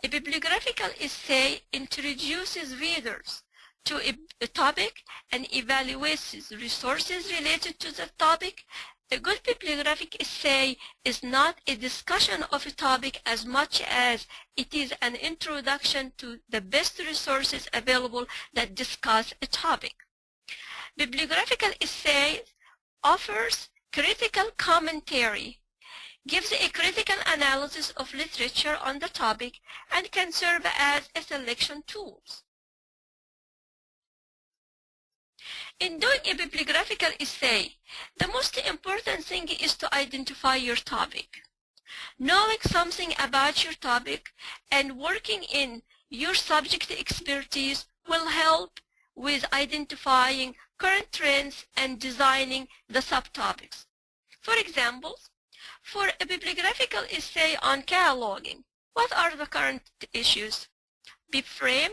A bibliographical essay introduces readers to a topic and evaluates resources related to the topic. A good bibliographic essay is not a discussion of a topic as much as it is an introduction to the best resources available that discuss a topic. Bibliographical essay offers critical commentary, gives a critical analysis of literature on the topic, and can serve as a selection tool. In doing a bibliographical essay, the most important thing is to identify your topic. Knowing something about your topic and working in your subject expertise will help with identifying current trends and designing the subtopics. For example, for a bibliographical essay on cataloging, what are the current issues? BibFrame,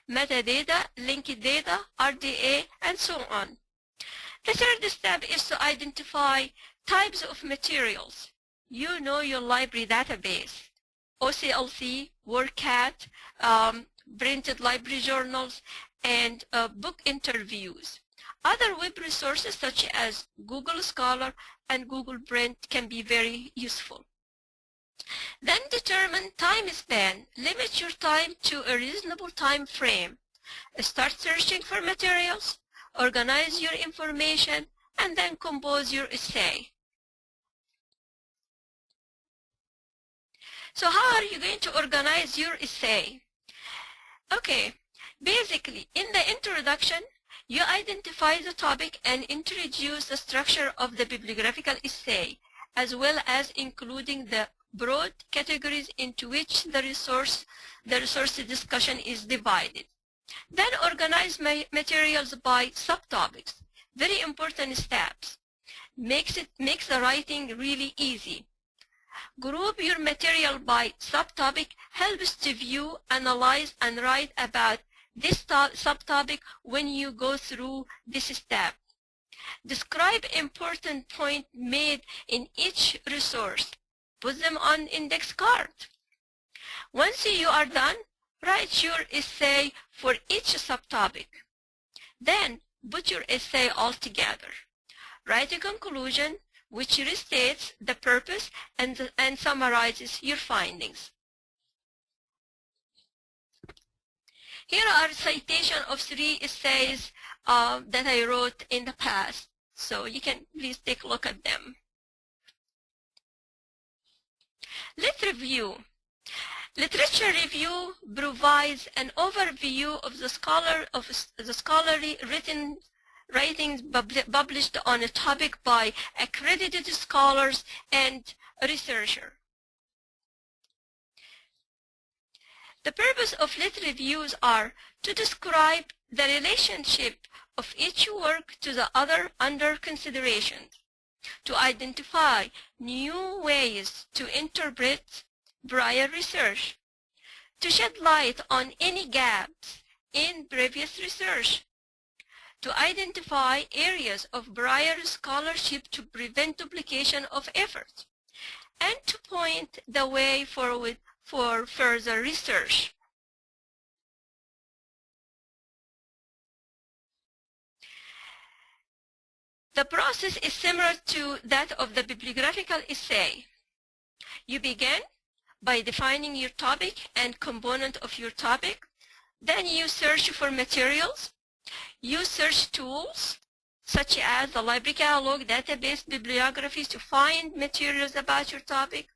metadata, linked data, RDA, and so on. The third step is to identify types of materials. You know your library database, OCLC, WordCat, printed library journals, and book interviews. Other web resources such as Google Scholar and Google Print can be very useful. Then determine time span. Limit your time to a reasonable time frame. Start searching for materials, organize your information, and then compose your essay. So how are you going to organize your essay? Okay, basically, in the introduction, you identify the topic and introduce the structure of the bibliographical essay, as well as including the broad categories into which the resource discussion is divided. Then organize materials by subtopics. Very important steps. Makes the writing really easy. Group your material by subtopic helps to view, analyze, and write about this subtopic when you go through this step. Describe important points made in each resource. Put them on index card. Once you are done, write your essay for each subtopic. Then put your essay all together. Write a conclusion which restates the purpose and summarizes your findings. Here are citations of 3 essays that I wrote in the past, so you can please take a look at them. Lit review. Literature review provides an overview of the scholarly writings published on a topic by accredited scholars and researchers. The purpose of lit reviews are to describe the relationship of each work to the other under consideration, to identify new ways to interpret prior research, to shed light on any gaps in previous research, to identify areas of prior scholarship to prevent duplication of efforts, and to point the way forward for further research. The process is similar to that of the bibliographical essay. You begin by defining your topic and component of your topic. Then you search for materials. Use search tools such as the library catalog, database, bibliographies to find materials about your topic.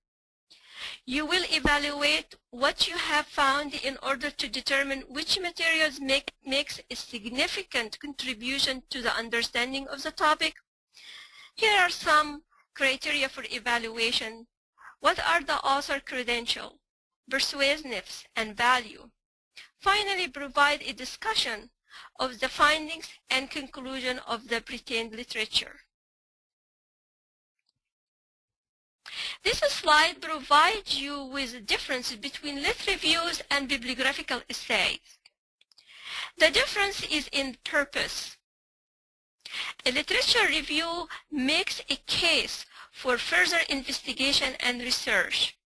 You will evaluate what you have found in order to determine which materials makes a significant contribution to the understanding of the topic. Here are some criteria for evaluation. What are the author credential, persuasiveness, and value? Finally, provide a discussion of the findings and conclusion of the pretend literature. This slide provides you with the difference between lit reviews and bibliographical essays. The difference is in purpose. A literature review makes a case for further investigation and research.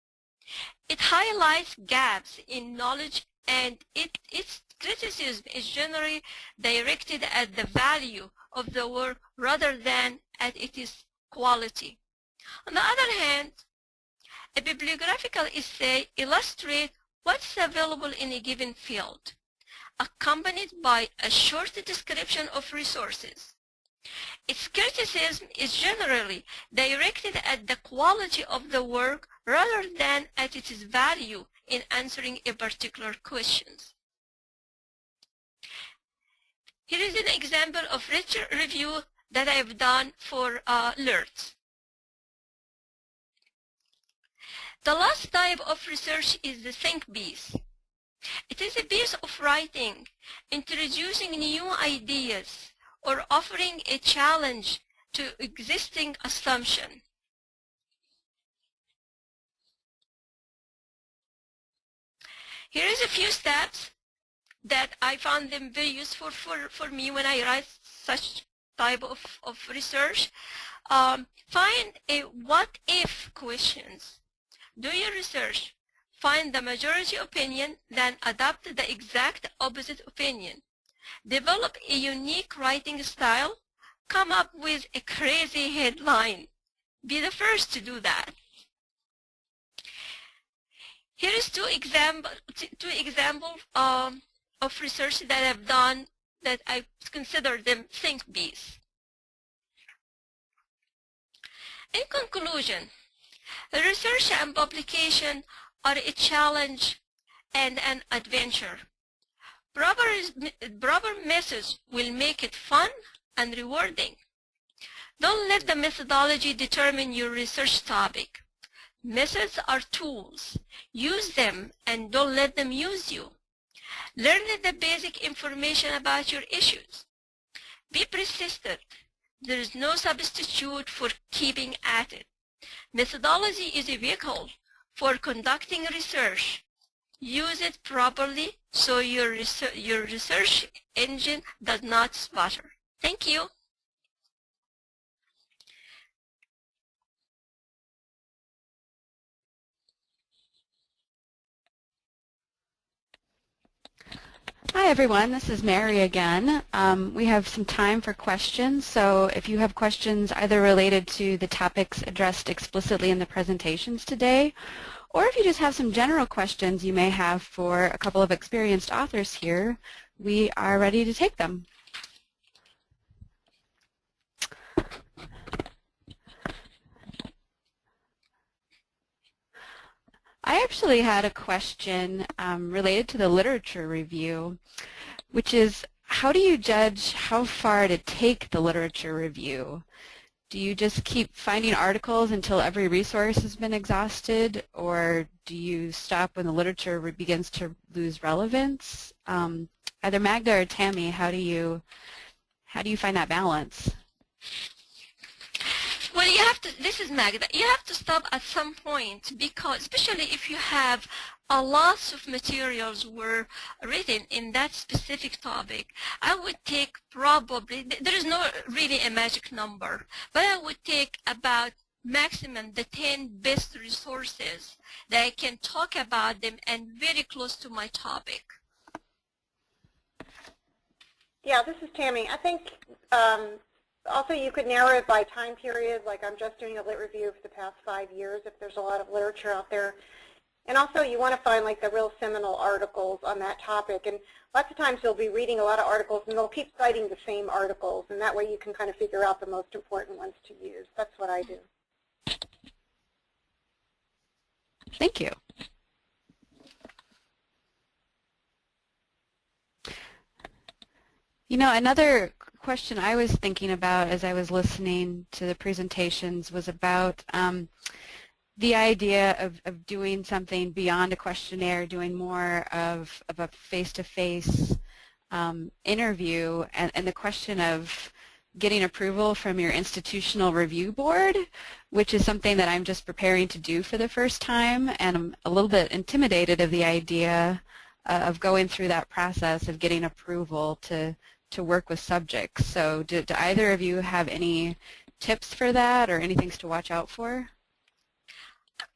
It highlights gaps in knowledge, and its criticism is generally directed at the value of the work rather than at its quality. On the other hand, a bibliographical essay illustrates what's available in a given field, accompanied by a short description of resources. Its criticism is generally directed at the quality of the work rather than at its value in answering a particular question. Here is an example of review that I have done for LERT. The last type of research is the think piece. It is a piece of writing introducing new ideas or offering a challenge to existing assumption. Here is a few steps that I found them very useful for me when I write such type of research. Find a what-if questions. Do your research. Find the majority opinion, then adopt the exact opposite opinion. Develop a unique writing style. Come up with a crazy headline. Be the first to do that. Here is two examples of research that I've done that I consider them think bees. In conclusion, research and publication are a challenge and an adventure. Proper methods will make it fun and rewarding. Don't let the methodology determine your research topic. Methods are tools. Use them and don't let them use you. Learn the basic information about your issues. Be persistent. There is no substitute for keeping at it. Methodology is a vehicle for conducting research. Use it properly so your research engine does not sputter. Thank you. Hi everyone, this is Mary again. We have some time for questions, so if you have questions either related to the topics addressed explicitly in the presentations today, or if you just have some general questions you may have for a couple of experienced authors here, we are ready to take them. I actually had a question related to the literature review, which is, how do you judge how far to take the literature review? Do you just keep finding articles until every resource has been exhausted, or do you stop when the literature begins to lose relevance? Either Magda or Tammy, how do you find that balance? Well, you have to, this is Magda, you have to stop at some point, because especially if you have a lot of materials were written in that specific topic, I would take probably, there is no really a magic number, but I would take about maximum the 10 best resources that I can talk about them and very close to my topic. Yeah, this is Tammy. I think also you could narrow it by time period, like I'm just doing a lit review for the past 5 years if there's a lot of literature out there. And also you want to find like the real seminal articles on that topic. And lots of times you'll be reading a lot of articles and they'll keep citing the same articles, and that way you can kind of figure out the most important ones to use. That's what I do. Thank you. You know, another question I was thinking about as I was listening to the presentations was about the idea of doing something beyond a questionnaire, doing more of a face-to-face interview, and the question of getting approval from your institutional review board, which is something that I'm just preparing to do for the first time, and I'm a little bit intimidated of the idea of going through that process of getting approval to work with subjects. So do either of you have any tips for that or any things to watch out for?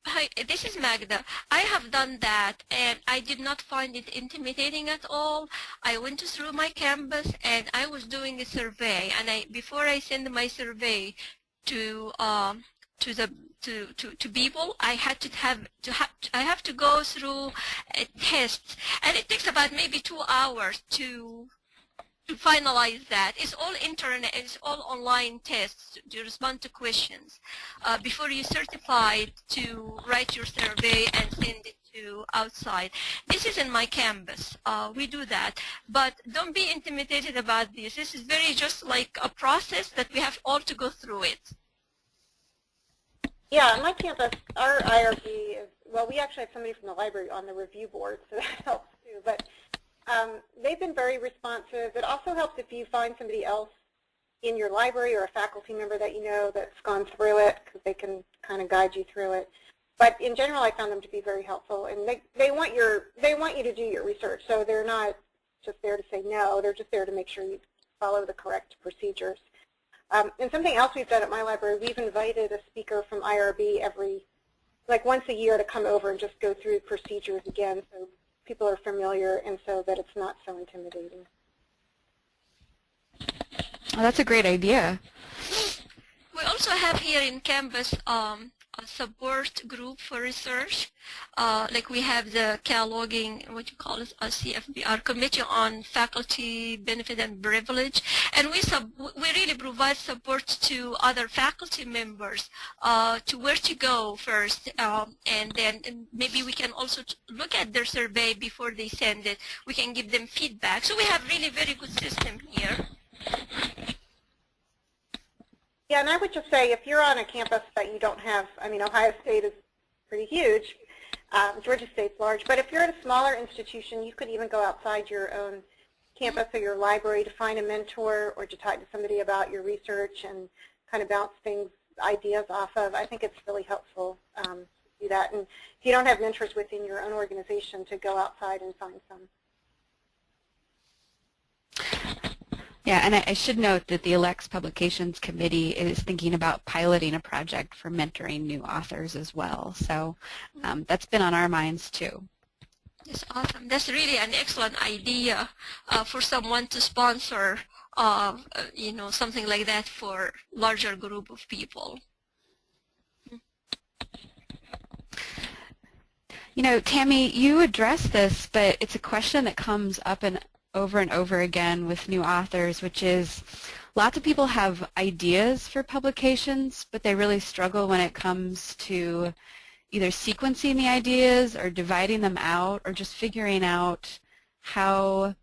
Hi, this is Magda. I have done that and I did not find it intimidating at all. I went through my Canvas and I was doing a survey, and before I send my survey to people, I had I have to go through a test, and it takes about maybe 2 hours to finalize that. It's all internet, it's all online tests to respond to questions before you certified to write your survey and send it to outside. This is in my Canvas. We do that, but don't be intimidated about this. This is very just like a process that we have all to go through it. Yeah, in my Canvas, our IRB is, well, we actually have somebody from the library on the review board, so that helps too. But they've been very responsive. It also helps if you find somebody else in your library or a faculty member that you know that's gone through it, because they can kind of guide you through it. But in general, I found them to be very helpful, and they want you to do your research. So they're not just there to say no. They're just there to make sure you follow the correct procedures. And something else we've done at my library, we've invited a speaker from IRB once a year to come over and just go through procedures again so people are familiar and so that it's not so intimidating. Oh, that's a great idea. We also have here in campus a support group for research. Like we have the cataloging, what you call it, a CFBR, Committee on Faculty Benefit and Privilege, and we really provide support to other faculty members to where to go first, and then maybe we can also look at their survey before they send it. We can give them feedback. So we have really very good system here. Yeah, and I would just say if you're on a campus that you don't have, I mean, Ohio State is pretty huge, Georgia State's large, but if you're at a smaller institution, you could even go outside your own campus or your library to find a mentor or to talk to somebody about your research and kind of bounce ideas off of. I think it's really helpful to do that. And if you don't have mentors within your own organization, to go outside and find some. Yeah, and I should note that the ALCTS Publications Committee is thinking about piloting a project for mentoring new authors as well. So that's been on our minds too. That's awesome. That's really an excellent idea for someone to sponsor, you know, something like that for larger group of people. You know, Tammy, you addressed this, but it's a question that comes up and over again with new authors, which is lots of people have ideas for publications, but they really struggle when it comes to either sequencing the ideas or dividing them out or just figuring out how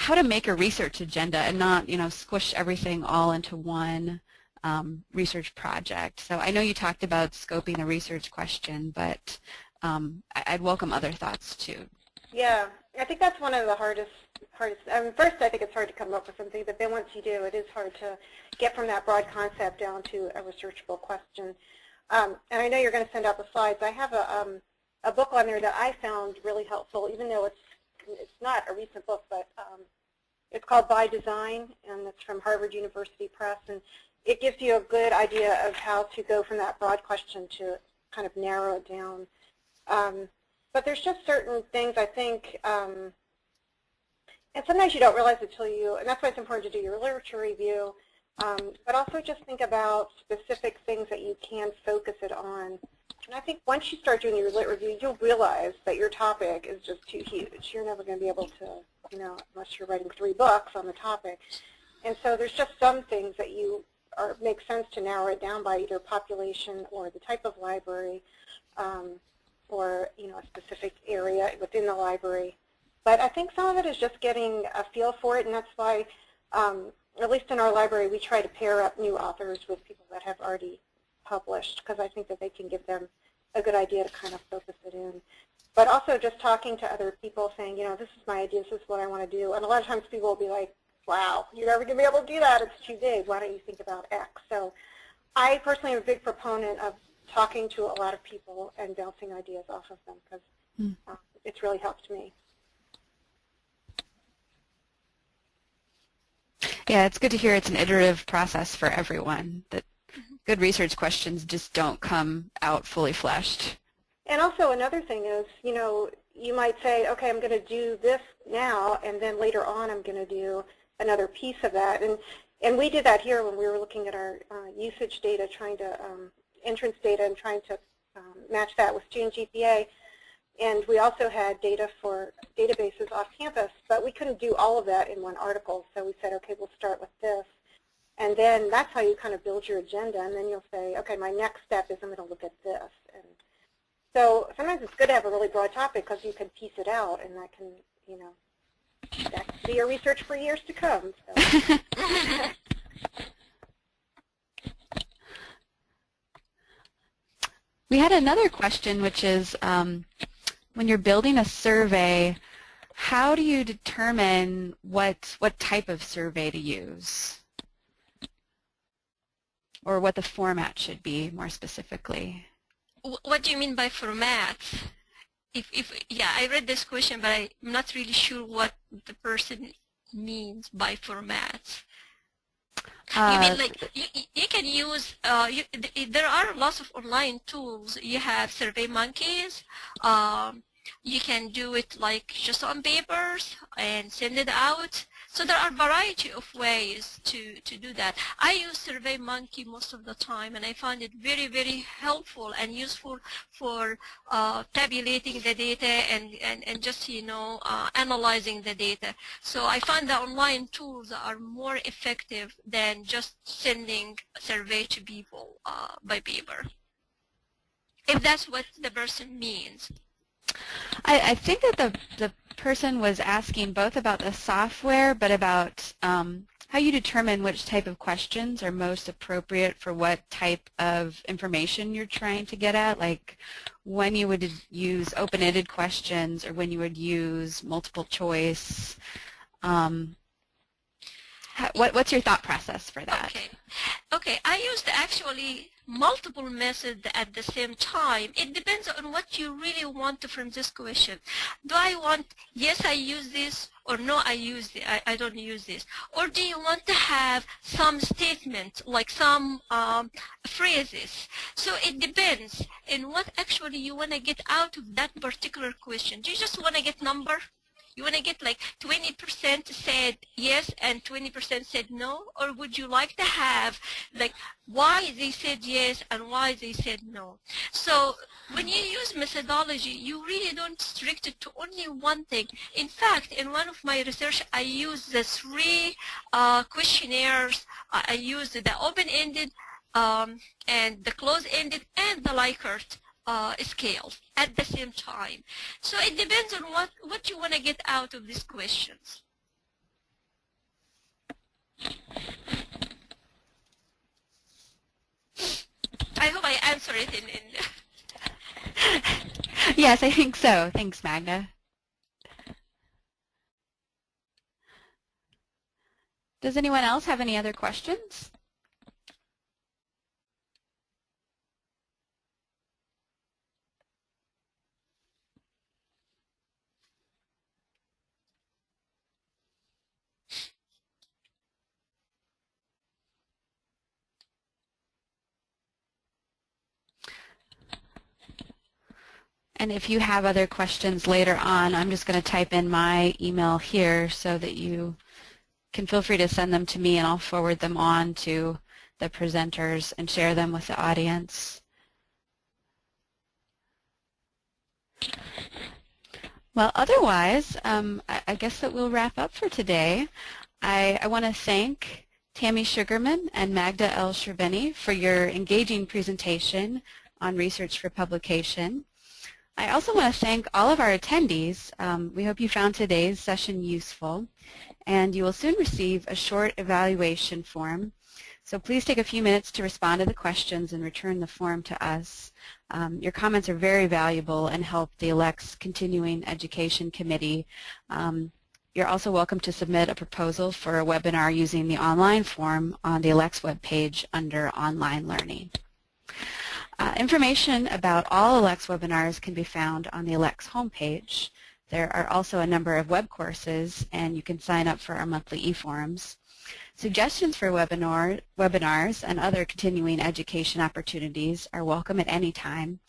to make a research agenda and not, you know, squish everything all into one research project. So I know you talked about scoping the research question, but I'd welcome other thoughts too. Yeah, I think that's one of the hardest. I mean, first, I think it's hard to come up with something, but then once you do, it is hard to get from that broad concept down to a researchable question. And I know you're going to send out the slides. I have a book on there that I found really helpful, even though it's not a recent book, but it's called By Design, and it's from Harvard University Press, and it gives you a good idea of how to go from that broad question to kind of narrow it down. But there's just certain things, I think, and sometimes you don't realize it until you, and that's why it's important to do your literature review, but also just think about specific things that you can focus it on. And I think once you start doing your lit review, you'll realize that your topic is just too huge. You're never going to be able to, you know, unless you're writing 3 books on the topic. And so there's just some things that make sense to narrow it down by either population or the type of library, or, you know, a specific area within the library. But I think some of it is just getting a feel for it, and that's why, at least in our library, we try to pair up new authors with people that have already published, because I think that they can give them a good idea to kind of focus it in. But also just talking to other people saying, you know, this is my idea, this is what I want to do. And a lot of times people will be like, wow, you're never going to be able to do that, it's too big, why don't you think about X? So I personally am a big proponent of talking to a lot of people and bouncing ideas off of them, because it's really helped me. Yeah, it's good to hear it's an iterative process for everyone, that good research questions just don't come out fully fleshed. And also another thing is, you know, you might say, okay, I'm going to do this now, and then later on I'm going to do another piece of that. And we did that here when we were looking at our usage data, trying to, entrance data, and trying to match that with student GPA. And we also had data for databases off campus, but we couldn't do all of that in one article. So we said, okay, we'll start with this. And then that's how you kind of build your agenda. And then you'll say, okay, my next step is I'm going to look at this. And so sometimes it's good to have a really broad topic because you can piece it out, and that can, you know, that can be your research for years to come. So. We had another question, which is, when you're building a survey, how do you determine what type of survey to use, or what the format should be more specifically? What do you mean by format? Yeah, I read this question, but I'm not really sure what the person means by format. You mean like you can use, there are lots of online tools. You have SurveyMonkeys. You can do it like just on papers and send it out. So there are a variety of ways to do that. I use SurveyMonkey most of the time, and I find it very, very helpful and useful for tabulating the data and just, you know, analyzing the data. So I find that online tools are more effective than just sending a survey to people by paper, if that's what the person means. I think that the person was asking both about the software, but about how you determine which type of questions are most appropriate for what type of information you're trying to get at, like when you would use open-ended questions or when you would use multiple choice. What's your thought process for that? Okay, I used actually multiple methods at the same time. It depends on what you really want from this question. Do I want, yes, I use this, or no, I don't use this? Or do you want to have some statement, like some phrases? So it depends on what actually you want to get out of that particular question. Do you just want to get number? You want to get like 20% said yes and 20% said no? Or would you like to have like why they said yes and why they said no? So when you use methodology, you really don't restrict it to only one thing. In fact, in one of my research, I used the 3 questionnaires. I used the open-ended and the closed-ended and the Likert scale at the same time. So it depends on what you want to get out of these questions. I hope I answered it in Yes, I think so. Thanks, Magda. Does anyone else have any other questions? And if you have other questions later on, I'm just going to type in my email here so that you can feel free to send them to me, and I'll forward them on to the presenters and share them with the audience. Well, otherwise, I guess that we'll wrap up for today. I want to thank Tammy Sugarman and Magda El-Sherbini for your engaging presentation on research for publication. I also want to thank all of our attendees. We hope you found today's session useful, and you will soon receive a short evaluation form. So please take a few minutes to respond to the questions and return the form to us. Your comments are very valuable and help the ALCTS Continuing Education Committee. You're also welcome to submit a proposal for a webinar using the online form on the ALCTS webpage under Online Learning. Information about all ALCTS webinars can be found on the ALCTS homepage. There are also a number of web courses, and you can sign up for our monthly e-forums. Suggestions for webinars and other continuing education opportunities are welcome at any time.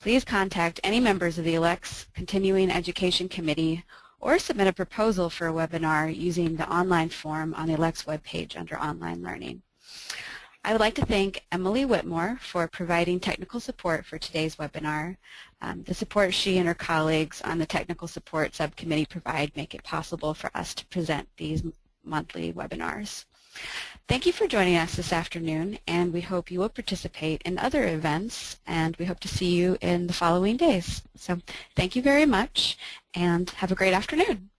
Please contact any members of the ALCTS Continuing Education Committee or submit a proposal for a webinar using the online form on the ALCTS webpage under Online Learning. I would like to thank Emily Whitmore for providing technical support for today's webinar. The support she and her colleagues on the Technical Support Subcommittee provide make it possible for us to present these monthly webinars. Thank you for joining us this afternoon, and we hope you will participate in other events, and we hope to see you in the following days. So thank you very much, and have a great afternoon.